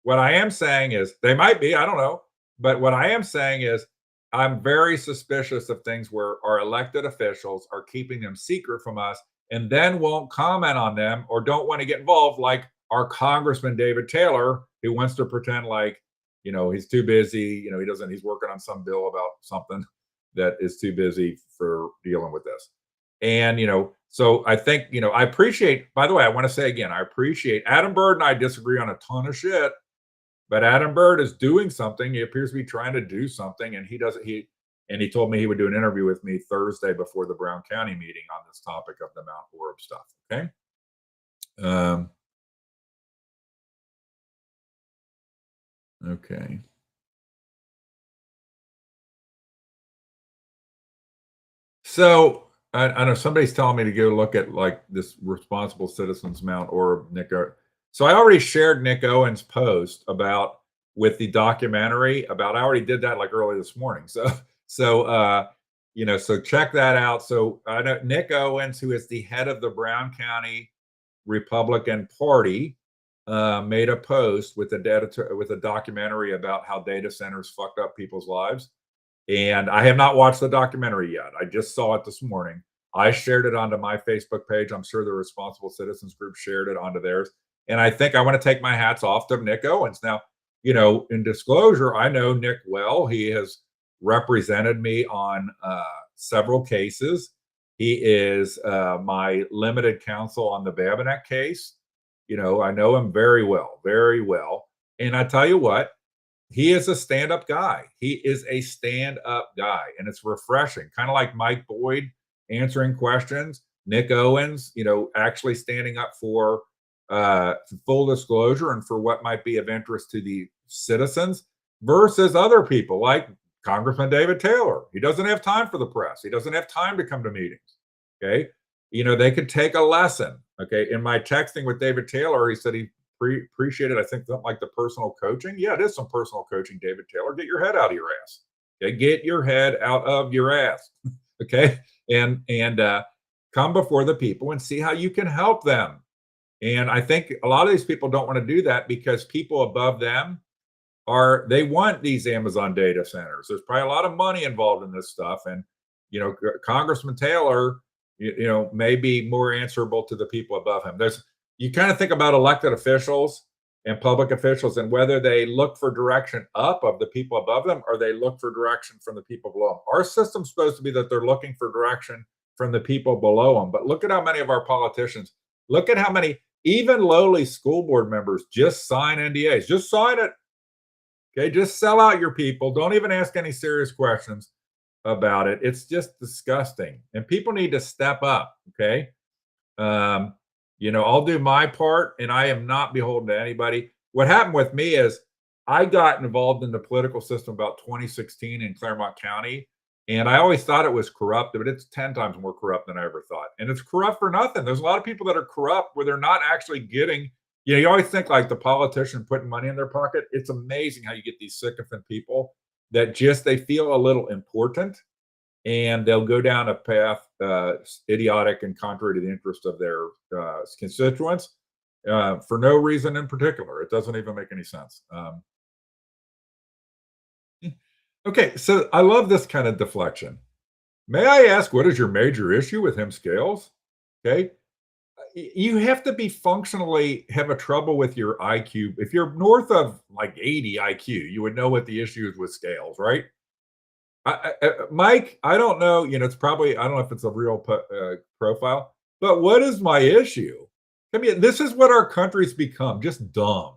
What I am saying is they might be, I don't know. But what I am saying is I'm very suspicious of things where our elected officials are keeping them secret from us and then won't comment on them or don't want to get involved, like our Congressman David Taylor, who wants to pretend like, he's too busy. He's working on some bill about something that is too busy for dealing with this. And, so I think, I appreciate, by the way, I want to say again, I appreciate Adam Byrd and I disagree on a ton of shit, but Adam Byrd is doing something. He appears to be trying to do something, and he told me he would do an interview with me Thursday before the Brown County meeting on this topic of the Mount Orab stuff. Okay. Okay. So I know somebody's telling me to go look at like this Responsible Citizens Mount Orab, Nick. So I already shared Nick Owen's post about with the documentary about. I already did that like early this morning. So check that out. So I know Nick Owens, who is the head of the Brown County Republican Party, made a post with a documentary about how data centers fucked up people's lives. And I have not watched the documentary yet. I just saw it this morning. I shared it onto my Facebook page. I'm sure the Responsible Citizens Group shared it onto theirs. And I think I want to take my hats off to Nick Owens. Now, in disclosure, I know Nick well. He has represented me on several cases. He is my limited counsel on the Babinet case. I know him very well, very well. And I tell you what, he is a stand-up guy. He is a stand-up guy, and it's refreshing. Kind of like Mike Boyd answering questions, Nick Owens, actually standing up for full disclosure and for what might be of interest to the citizens versus other people like Congressman David Taylor. He doesn't have time for the press. He doesn't have time to come to meetings. Okay. They could take a lesson. Okay. In my texting with David Taylor, he said he appreciated, I think, something like the personal coaching. Yeah, it is some personal coaching, David Taylor. Get your head out of your ass. Okay. Get your head out of your ass. Okay. And come before the people and see how you can help them. And I think a lot of these people don't want to do that because people above them they want these Amazon data centers. There's probably a lot of money involved in this stuff. And, Congressman Taylor, may be more answerable to the people above him. You kind of think about elected officials. and public officials, and whether they look for direction up of the people above them or they look for direction from the people below them. Our system's supposed to be that they're looking for direction from the people below them. But look at how many of our politicians, look at how many, even lowly school board members, just sign NDAs. Just sign it. Okay, just sell out your people. Don't even ask any serious questions about it. It's just disgusting. And people need to step up. Okay. Um, I'll do my part and I am not beholden to anybody. What happened with me is I got involved in the political system about 2016 in Claremont County. And I always thought it was corrupt, but it's 10 times more corrupt than I ever thought. And it's corrupt for nothing. There's a lot of people that are corrupt where they're not actually getting, you always think like the politician putting money in their pocket. It's amazing how you get these sycophant people that just, they feel a little important and they'll go down a path idiotic and contrary to the interest of their constituents for no reason in particular. It doesn't even make any sense. Okay, so I love this kind of deflection. May I ask, what is your major issue with him, Scales? Okay, you have to be functionally have a trouble with your IQ. If you're north of like 80 IQ, you would know what the issue is with Scales, right? Mike, I don't know. It's probably, I don't know if it's a real profile, but what is my issue? I mean, this is what our country's become, just dumb,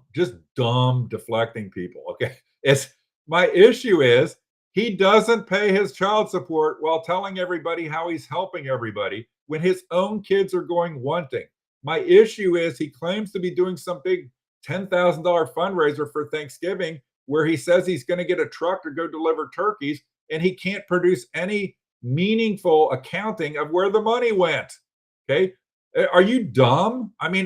deflecting people. Okay. My issue is he doesn't pay his child support while telling everybody how he's helping everybody when his own kids are going one thing. My issue is he claims to be doing some big $10,000 fundraiser for Thanksgiving where he says he's going to get a truck to go deliver turkeys, and he can't produce any meaningful accounting of where the money went. Okay. Are you dumb? I mean,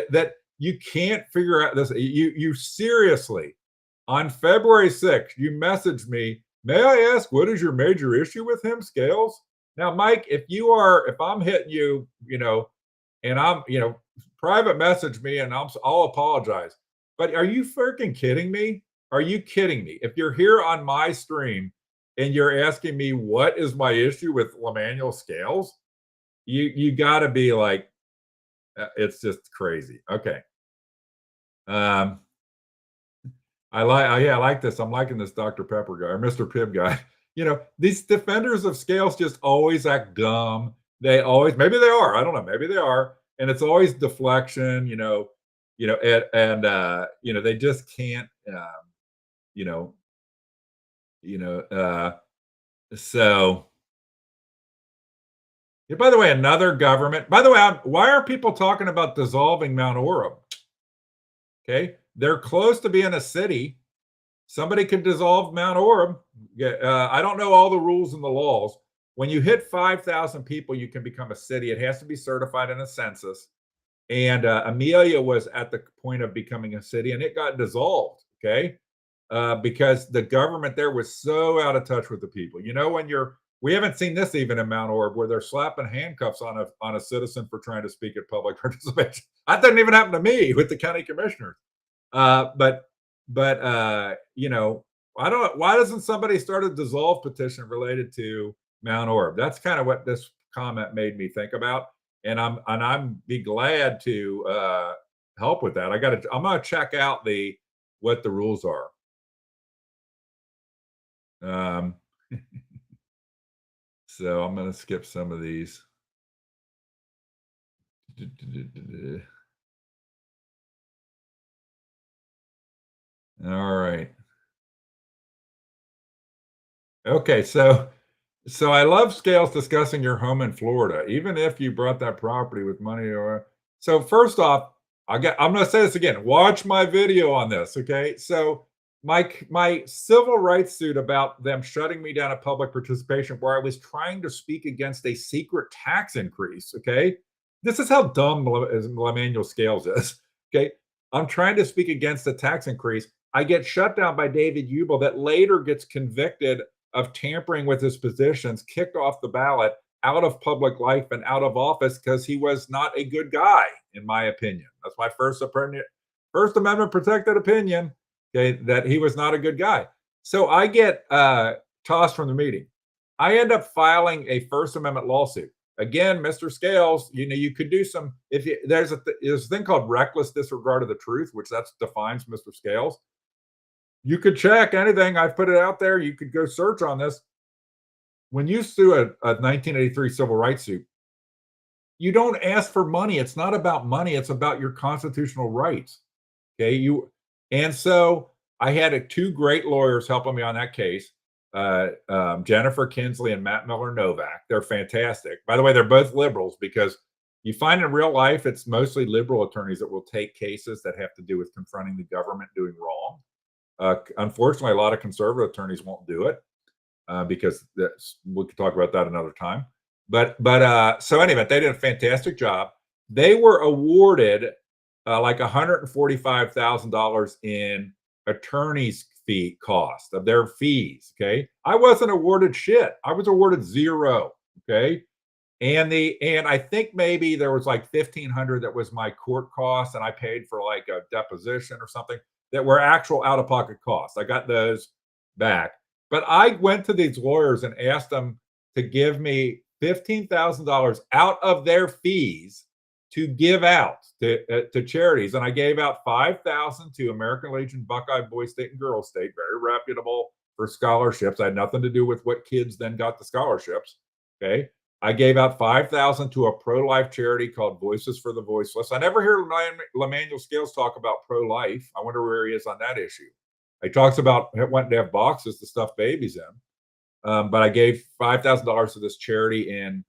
that you can't figure out this. You seriously, on February 6th, you messaged me, may I ask, what is your major issue with him, Scales? Now, Mike, if I'm hitting you, and I'm, private message me and I'll apologize. But are you freaking kidding me? Are you kidding me? If you're here on my stream and you're asking me what is my issue with Lemanuel Scales, you got to be like, it's just crazy. Okay. I like this. I'm liking this Dr. Pepper guy or Mr. Pibb guy. These defenders of Scales just always act dumb. Maybe they are. I don't know. Maybe they are. And it's always deflection, they just can't, so. Yeah, by the way, another government. By the way, why are people talking about dissolving Mount Orem? Okay, they're close to being a city. Somebody could dissolve Mount Orem. I don't know all the rules and the laws. When you hit 5,000 people, you can become a city. It has to be certified in a census. And Amelia was at the point of becoming a city, and it got dissolved. Okay, because the government there was so out of touch with the people. We haven't seen this even in Mount Orb, where they're slapping handcuffs on a citizen for trying to speak at public participation. That didn't even happen to me with the county commissioners. But I don't. Why doesn't somebody start a dissolve petition related to Mount Orb? That's kind of what this comment made me think about, and I'm be glad to help with that. I'm gonna check out what the rules are. So I'm going to skip some of these. All right. Okay, so I love Scales discussing your home in Florida, even if you brought that property with money or. So first off, I'm going to say this again. Watch my video on this, okay? So my civil rights suit about them shutting me down at public participation, where I was trying to speak against a secret tax increase. Okay, this is how dumb Lemanuel Scales is. Okay, I'm trying to speak against a tax increase. I get shut down by David Ubel, that later gets convicted of tampering with his positions, kicked off the ballot, out of public life and out of office because he was not a good guy, in my opinion. That's my First Amendment protected opinion. Okay, that he was not a good guy. So I get tossed from the meeting. I end up filing a First Amendment lawsuit again, Mr. Scales, you could do some, if you, there's a thing called reckless disregard of the truth, which that's defines Mr. Scales. You could check anything. I've put it out there. You could go search on this. When you sue a 1983 civil rights suit, you don't ask for money. It's not about money. It's about your constitutional rights. Okay. And so I had two great lawyers helping me on that case. Jennifer Kinsley and Matt Miller Novak. They're fantastic. By the way, they're both liberals, because you find in real life it's mostly liberal attorneys that will take cases that have to do with confronting the government doing wrong. Unfortunately, a lot of conservative attorneys won't do it, because we could talk about that another time. But so anyway, they did a fantastic job. They were awarded like $145,000 in attorney's fee cost of their fees. Okay, I wasn't awarded shit. I was awarded zero. Okay, and I think maybe there was like $1,500 that was my court costs, and I paid for like a deposition or something that were actual out of pocket costs. I got those back. But I went to these lawyers and asked them to give me $15,000 out of their fees to give out to charities. And I gave out $5,000 to American Legion, Buckeye Boy State and Girl State, very reputable, for scholarships. I had nothing to do with what kids then got the scholarships. Okay. I gave out $5,000 to a pro-life charity called Voices for the Voiceless. I never hear Lemanuel Scales talk about pro-life. I wonder where he is on that issue. He talks about wanting to have boxes to stuff babies in. But I gave $5,000 to this charity in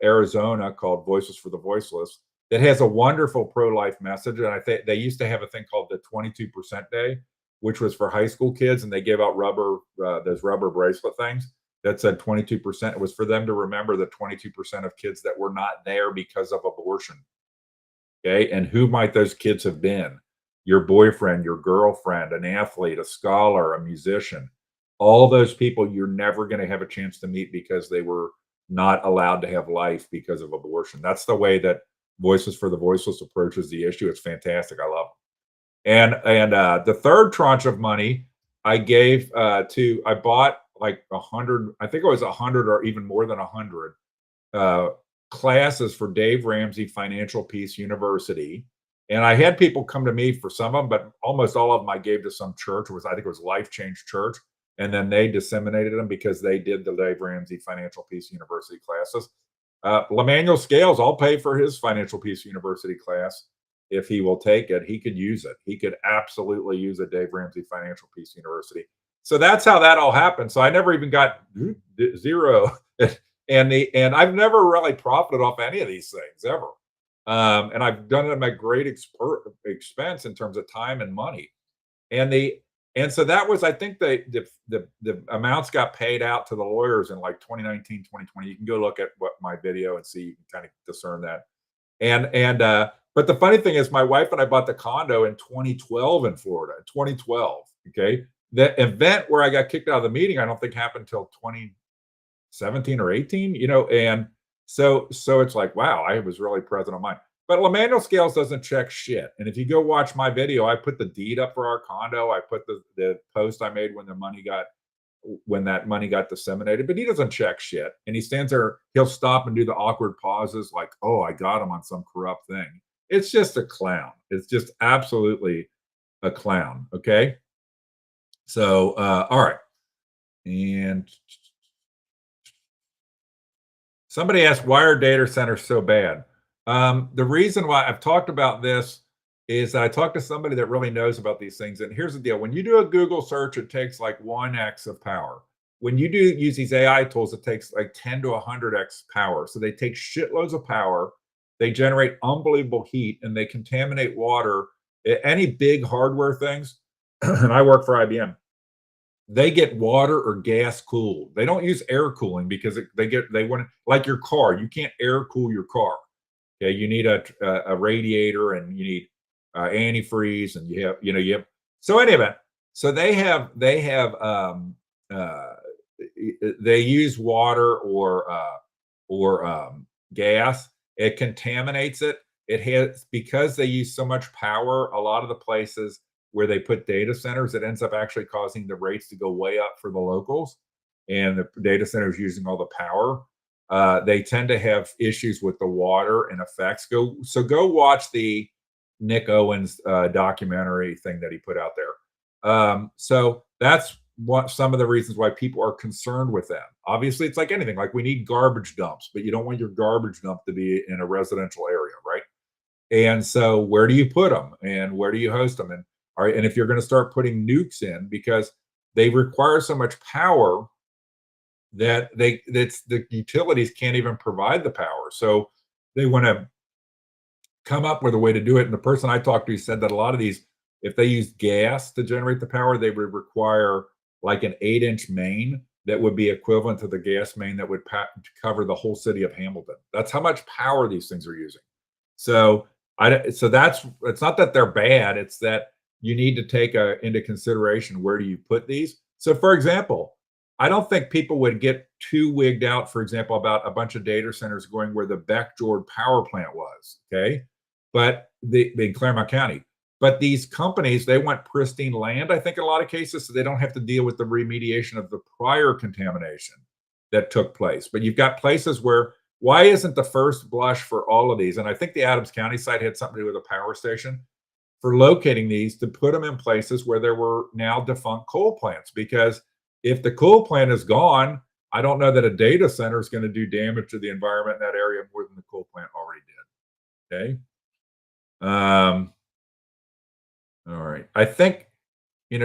Arizona called Voices for the Voiceless that has a wonderful pro-life message. And I think they used to have a thing called the 22% Day, which was for high school kids, and they gave out those rubber bracelet things that said 22%. It was for them to remember the 22% of kids that were not there because of abortion. Okay, and who might those kids have been? Your boyfriend, your girlfriend, an athlete, a scholar, a musician. All those people you're never going to have a chance to meet because they were not allowed to have life because of abortion. That's the way that Voices for the Voiceless approaches the issue. It's fantastic. I love it. And the third tranche of money I gave I bought like 100, I think it was 100 or even more than 100 classes for Dave Ramsey Financial Peace University. And I had people come to me for some of them, but almost all of them I gave to some church. I think it was Life Change Church. And then they disseminated them because they did the Dave Ramsey Financial Peace University classes. Lemanuel Scales, I'll pay for his Financial Peace University class if he will take it. He could use it. He could absolutely use a Dave Ramsey Financial Peace University. So that's how that all happened. So I never even got zero. And I've never really profited off any of these things ever. And I've done it at my great expense in terms of time and money. And so that was, I think the amounts got paid out to the lawyers in like 2019, 2020. You can go look at my video and see, you can kind of discern that. But the funny thing is, my wife and I bought the condo in 2012 in Florida, 2012. Okay. The event where I got kicked out of the meeting, I don't think happened until 2017 or 18, and so it's like, wow, I was really present on mine. But Lemanuel Scales doesn't check shit. And if you go watch my video, I put the deed up for our condo. I put the post I made when that money got disseminated, but he doesn't check shit. And he stands there, he'll stop and do the awkward pauses like, oh, I got him on some corrupt thing. It's just a clown. It's just absolutely a clown. Okay. So, all right. And somebody asked, why are data centers so bad? The reason why I've talked about this is that I talked to somebody that really knows about these things. And here's the deal. When you do a Google search, it takes like 1x of power. When you do use these AI tools, it takes like 10 to 100x power. So they take shitloads of power. They generate unbelievable heat, and they contaminate water. Any big hardware things, and I work for IBM, they get water or gas cooled. They don't use air cooling because they want, like your car, you can't air cool your car. Okay, you need a radiator, and you need antifreeze, and you have so anyway, so they use water or gas. It contaminates it. It has, because they use so much power, a lot of the places where they put data centers, it ends up actually causing the rates to go way up for the locals, and the data center is using all the power. They tend to have issues with the water and effects. Go watch the Nick Owens documentary thing that he put out there. So that's what some of the reasons why people are concerned with them. Obviously, it's like anything. Like we need garbage dumps, but you don't want your garbage dump to be in a residential area, right? And so, where do you put them, and where do you host them? And all right, and if you're going to start putting nukes in because they require so much power that that's the utilities can't even provide the power. So they want to come up with a way to do it. And the person I talked to said that a lot of these, if they use gas to generate the power, they would require like an 8-inch main that would be equivalent to the gas main that would cover the whole city of Hamilton. That's how much power these things are using. So that's, it's not that they're bad, it's that you need to take into consideration, where do you put these. So for example, I don't think people would get too wigged out, for example, about a bunch of data centers going where the Beck-Jord power plant was, okay? But in Claremont County. But these companies, they want pristine land, I think, in a lot of cases, so they don't have to deal with the remediation of the prior contamination that took place. But you've got places where, why isn't the first blush for all of these? And I think the Adams County site had something to do with a power station for locating these, to put them in places where there were now defunct coal plants. Because if the coal plant is gone, I don't know that a data center is going to do damage to the environment in that area more than the coal plant already did. Okay. All right. I think,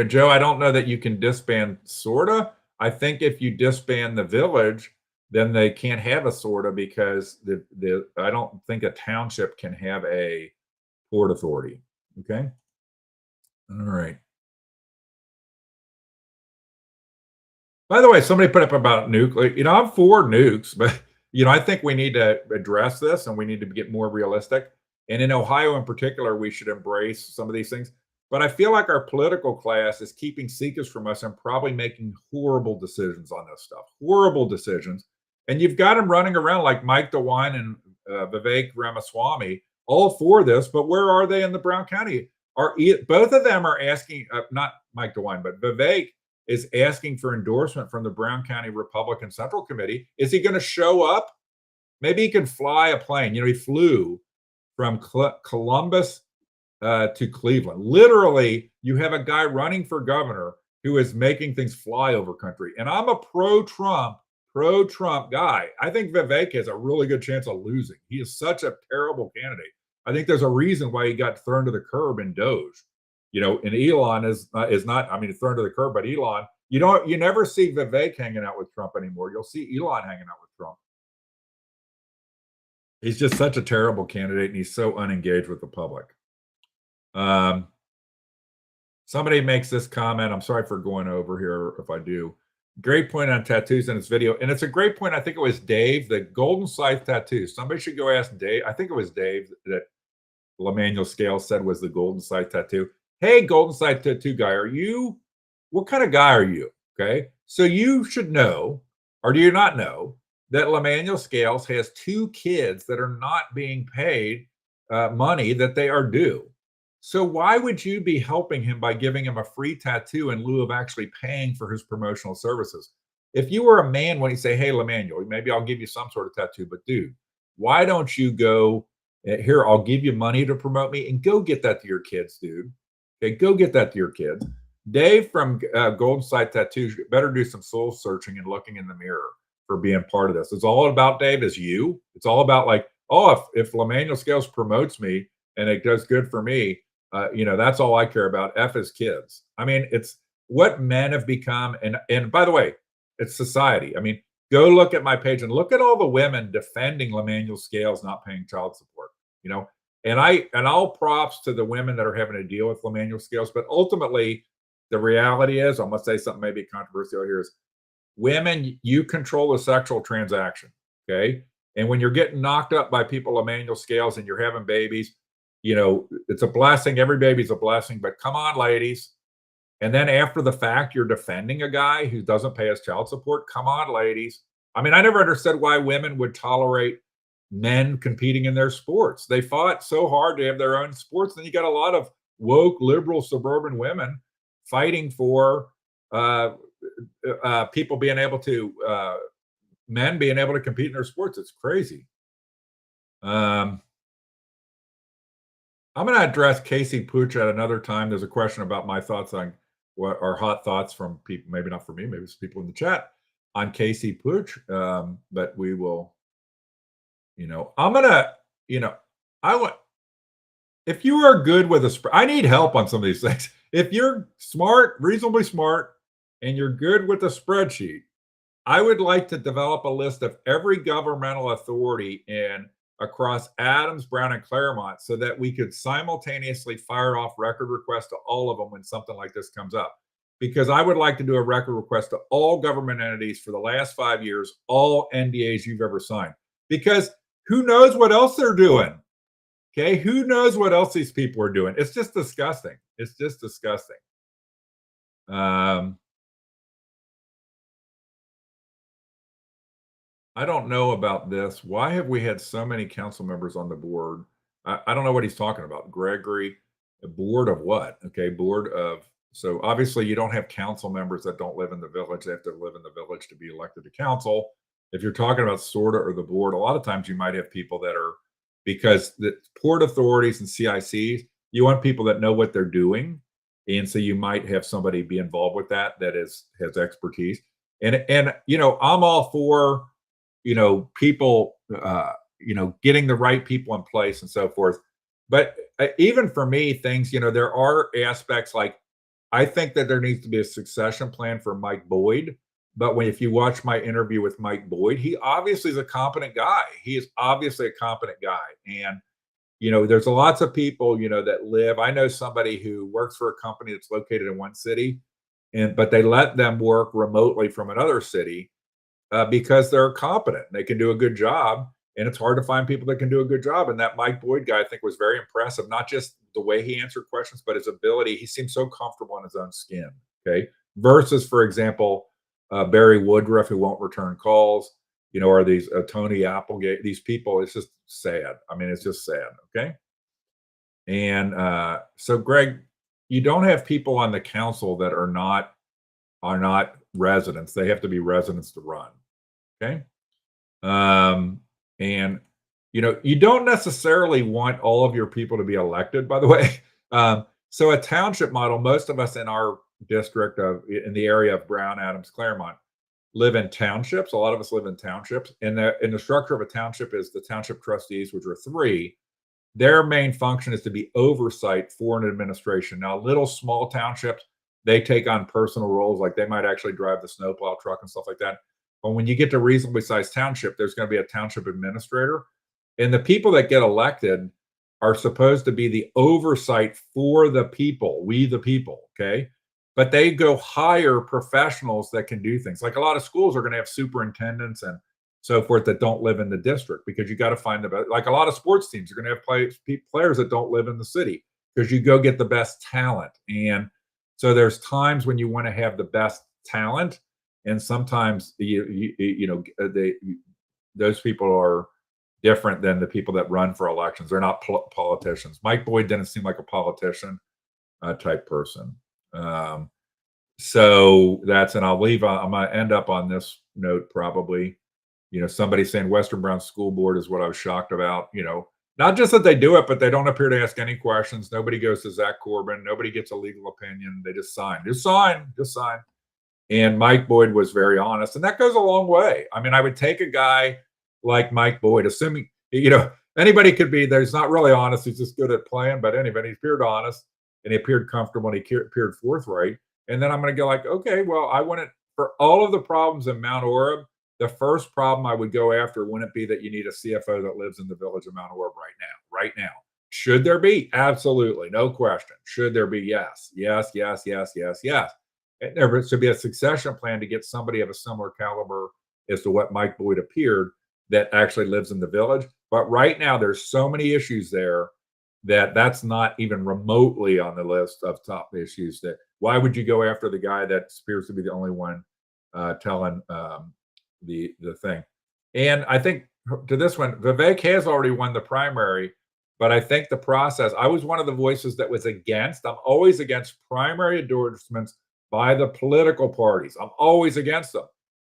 Joe, I don't know that you can disband sorta. I think if you disband the village, then they can't have a sorta, because I don't think a township can have a port authority. Okay. All right. By the way, somebody put up about nuke. I'm for nukes, but I think we need to address this, and we need to get more realistic. And in Ohio, in particular, we should embrace some of these things. But I feel like our political class is keeping secrets from us and probably making horrible decisions on this stuff. Horrible decisions. And you've got them running around like Mike DeWine and Vivek Ramaswamy, all for this. But where are they in the Brown County? Both of them are asking, not Mike DeWine, but Vivek is asking for endorsement from the Brown County Republican Central Committee. Is he going to show up? Maybe he can fly a plane. He flew from Columbus to Cleveland. Literally, you have a guy running for governor who is making things fly over country. And I'm a pro-Trump guy. I think Vivek has a really good chance of losing. He is such a terrible candidate. I think there's a reason why he got thrown to the curb in Doge. And Elon is not, thrown to the curb, but Elon, you never see Vivek hanging out with Trump anymore. You'll see Elon hanging out with Trump. He's just such a terrible candidate, and he's so unengaged with the public. Somebody makes this comment. I'm sorry for going over here if I do. Great point on tattoos in this video. And it's a great point. I think it was Dave, the Golden Scythe tattoo. Somebody should go ask Dave. I think it was Dave that Lemanuel Scales said was the Golden Scythe tattoo. Hey, Golden Scythe tattoo guy, what kind of guy are you? Okay. So you should know, or do you not know, that Lemanuel Scales has 2 kids that are not being paid money that they are due. So why would you be helping him by giving him a free tattoo in lieu of actually paying for his promotional services? If you were a man, when you say, hey, Lemanuel, maybe I'll give you some sort of tattoo, but dude, why don't you go here? I'll give you money to promote me, and go get that to your kids, dude. Okay, go get that to your kids. Dave from Golden Scythe Tattoos better do some soul searching and looking in the mirror for being part of this. It's all about, Dave, is you. It's all about like, oh, if Lemanuel Scales promotes me and it does good for me, that's all I care about. F his kids. It's what men have become. And by the way, it's society. Go look at my page and look at all the women defending Lemanuel Scales not paying child support, and all props to the women that are having to deal with Lemanuel Scales. But ultimately, the reality is, I'm going to say something maybe controversial here, is women, you control the sexual transaction. Okay. And when you're getting knocked up by people, Lemanuel Scales, and you're having babies, it's a blessing. Every baby's a blessing, but come on, ladies. And then after the fact, you're defending a guy who doesn't pay his child support. Come on, ladies. I never understood why women would tolerate men competing in their sports. They fought so hard to have their own sports. Then you got a lot of woke, liberal, suburban women fighting for people being able to men being able to compete in their sports. It's crazy. Um, I'm going to address Casey Pooch at another time. There's a question about my thoughts on what are hot thoughts from people, maybe not for me, maybe it's people in the chat on Casey Pooch. But we will, I'm going to, I want, if you are good with I need help on some of these things. If you're smart, reasonably smart, and you're good with a spreadsheet, I would like to develop a list of every governmental authority in across Adams, Brown, and Claremont so that we could simultaneously fire off record requests to all of them when something like this comes up. Because I would like to do a record request to all government entities for the last 5 years, all NDAs you've ever signed. Because who knows what else they're doing? Okay, who knows what else these people are doing? It's just disgusting. It's just disgusting. I don't know about this. Why have we had so many council members on the board? I don't know what he's talking about. Gregory, a board of what? Okay, board of. So obviously, you don't have council members that don't live in the village. They have to live in the village to be elected to council. If you're talking about SORTA or the board, a lot of times you might have people that are, because the port authorities and CICs, you want people that know what they're doing. And so you might have somebody be involved with that has expertise. And I'm all for people, getting the right people in place and so forth. But even for me, things, there are aspects like I think that there needs to be a succession plan for Mike Boyd. But if you watch my interview with Mike Boyd, he obviously is a competent guy. He is obviously a competent guy. And, there's lots of people, that live. I know somebody who works for a company that's located in one city, but they let them work remotely from another city because they're competent. They can do a good job. And it's hard to find people that can do a good job. And that Mike Boyd guy, I think, was very impressive, not just the way he answered questions, but his ability. He seemed so comfortable in his own skin. Okay. Versus, for example, Barry Woodruff, who won't return calls, or these Tony Applegate, these people. It's just sad. I mean, it's just sad. Okay. And so, Greg, you don't have people on the council that are not residents. They have to be residents to run. Okay. And you don't necessarily want all of your people to be elected, by the way. So a township model, most of us in our district in the area of Brown, Adams, Claremont live in townships. A lot of us live in townships. And the structure of a township is the township trustees, which are 3. Their main function is to be oversight for an administration. Now, little small townships, they take on personal roles, like they might actually drive the snowplow truck and stuff like that. But when you get to reasonably sized township, there's going to be a township administrator. And the people that get elected are supposed to be the oversight for the people, we the people, okay? But they go hire professionals that can do things. Like a lot of schools are going to have superintendents and so forth that don't live in the district, because you got to find the best. Like a lot of sports teams are going to have players that don't live in the city, because you go get the best talent. And so there's times when you want to have the best talent, and sometimes those people are different than the people that run for elections. They're not politicians. Mike Boyd didn't seem like a politician type person. So and I'm going to end up on this note probably. Somebody saying Western Brown School Board is what I was shocked about. Not just that they do it, but they don't appear to ask any questions. Nobody goes to Zach Corbin. Nobody gets a legal opinion. They just sign. Just sign. And Mike Boyd was very honest. And that goes a long way. I mean, I would take a guy like Mike Boyd, assuming, anybody could be, there's not really honest. He's just good at playing. But anyway, he appeared honest and he appeared comfortable and he appeared forthright. And then I'm going to go like, okay, well, I want it for all of the problems in Mount Orab. The first problem I would go after wouldn't be that you need a CFO that lives in the village of Mount Orab right now. Should there be? Absolutely. No question. Should there be? Yes. And there should be a succession plan to get somebody of a similar caliber as to what Mike Boyd appeared that actually lives in the village. But right now, there's so many issues there that's not even remotely on the list of top issues. That why would you go after the guy that appears to be the only one telling the thing? And I think to this one, Vivek has already won the primary, but I think the process, I was one of the voices that was against. I'm always against primary endorsements by the political parties. I'm always against them.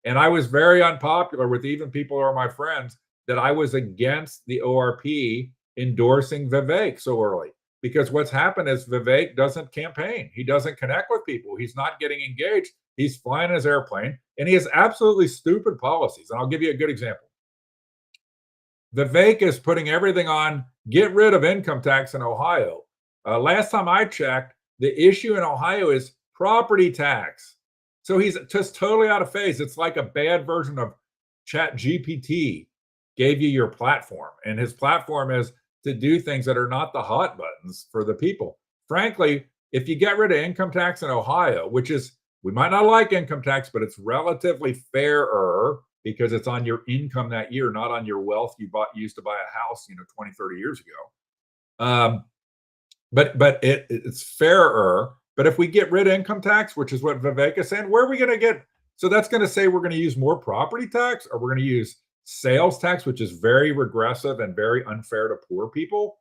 And I was very unpopular with even people who are my friends that I was against the ORP endorsing Vivek so early. Because what's happened is Vivek doesn't campaign. He doesn't connect with people. He's not getting engaged. He's flying his airplane and he has absolutely stupid policies. And I'll give you a good example. Vivek is putting everything on get rid of income tax in Ohio. Last time I checked, the issue in Ohio is property tax. So he's just totally out of phase. It's like a bad version of Chat GPT gave you your platform. And his platform is to do things that are not the hot buttons for the people. Frankly, if you get rid of income tax in Ohio, which is, we might not like income tax, but it's relatively fairer because it's on your income that year, not on your wealth you used to buy a house, 20, 30 years ago. But it's fairer. But if we get rid of income tax, which is what Vivek is saying, where are we going to get? So that's going to say we're going to use more property tax, or we're going to use sales tax, which is very regressive and very unfair to poor people.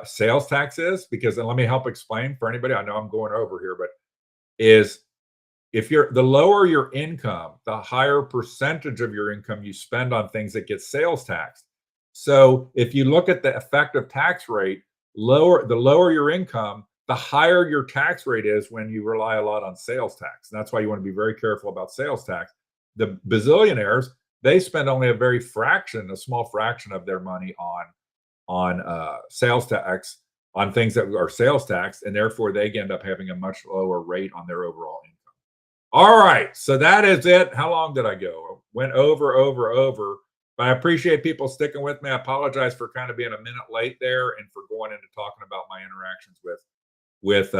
Sales tax is because, and let me help explain for anybody. I know I'm going over here, but is if you're the lower your income, the higher percentage of your income you spend on things that get sales taxed. So if you look at the effective tax rate, the lower your income, the higher your tax rate is when you rely a lot on sales tax. And that's why you want to be very careful about sales tax. The bazillionaires, they spend only a small fraction of their money on sales tax, on things that are sales tax, and therefore they end up having a much lower rate on their overall income. All right, so that is it. How long did I go? Went over. But I appreciate people sticking with me. I apologize for kind of being a minute late there and for going into talking about my interactions with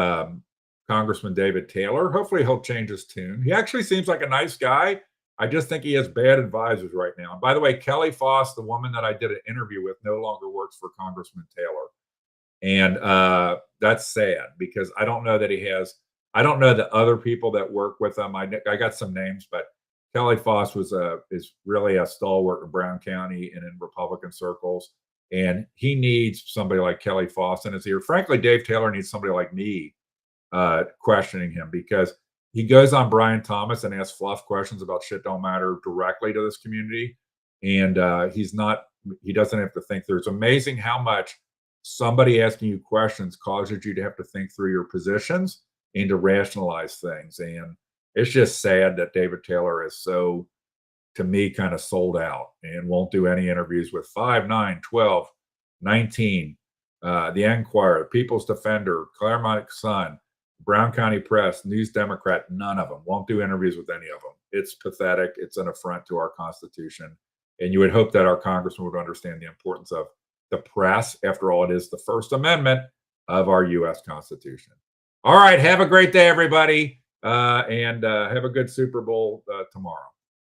Congressman David Taylor. Hopefully he'll change his tune. He actually seems like a nice guy. I just think he has bad advisors right now. And by the way, Kelly Foss, the woman that I did an interview with, no longer works for Congressman Taylor. And that's sad because I don't know that he has. I don't know the other people that work with him. I got some names, but Kelly Foss is really a stalwart in Brown County and in Republican circles. And he needs somebody like Kelly Foss in his ear. Frankly, Dave Taylor needs somebody like me questioning him because he goes on Brian Thomas and asks fluff questions about shit don't matter directly to this community. And he doesn't have to think through. It's amazing how much somebody asking you questions causes you to have to think through your positions and to rationalize things. And it's just sad that David Taylor is so, to me, kind of sold out and won't do any interviews with 5, 9, 12, 19, The Enquirer, People's Defender, Claremont Sun, Brown County Press, News Democrat. None of them. Won't do interviews with any of them. It's pathetic. It's an affront to our Constitution. And you would hope that our congressman would understand the importance of the press. After all, it is the First Amendment of our U.S. Constitution. All right. Have a great day, everybody. And have a good Super Bowl tomorrow.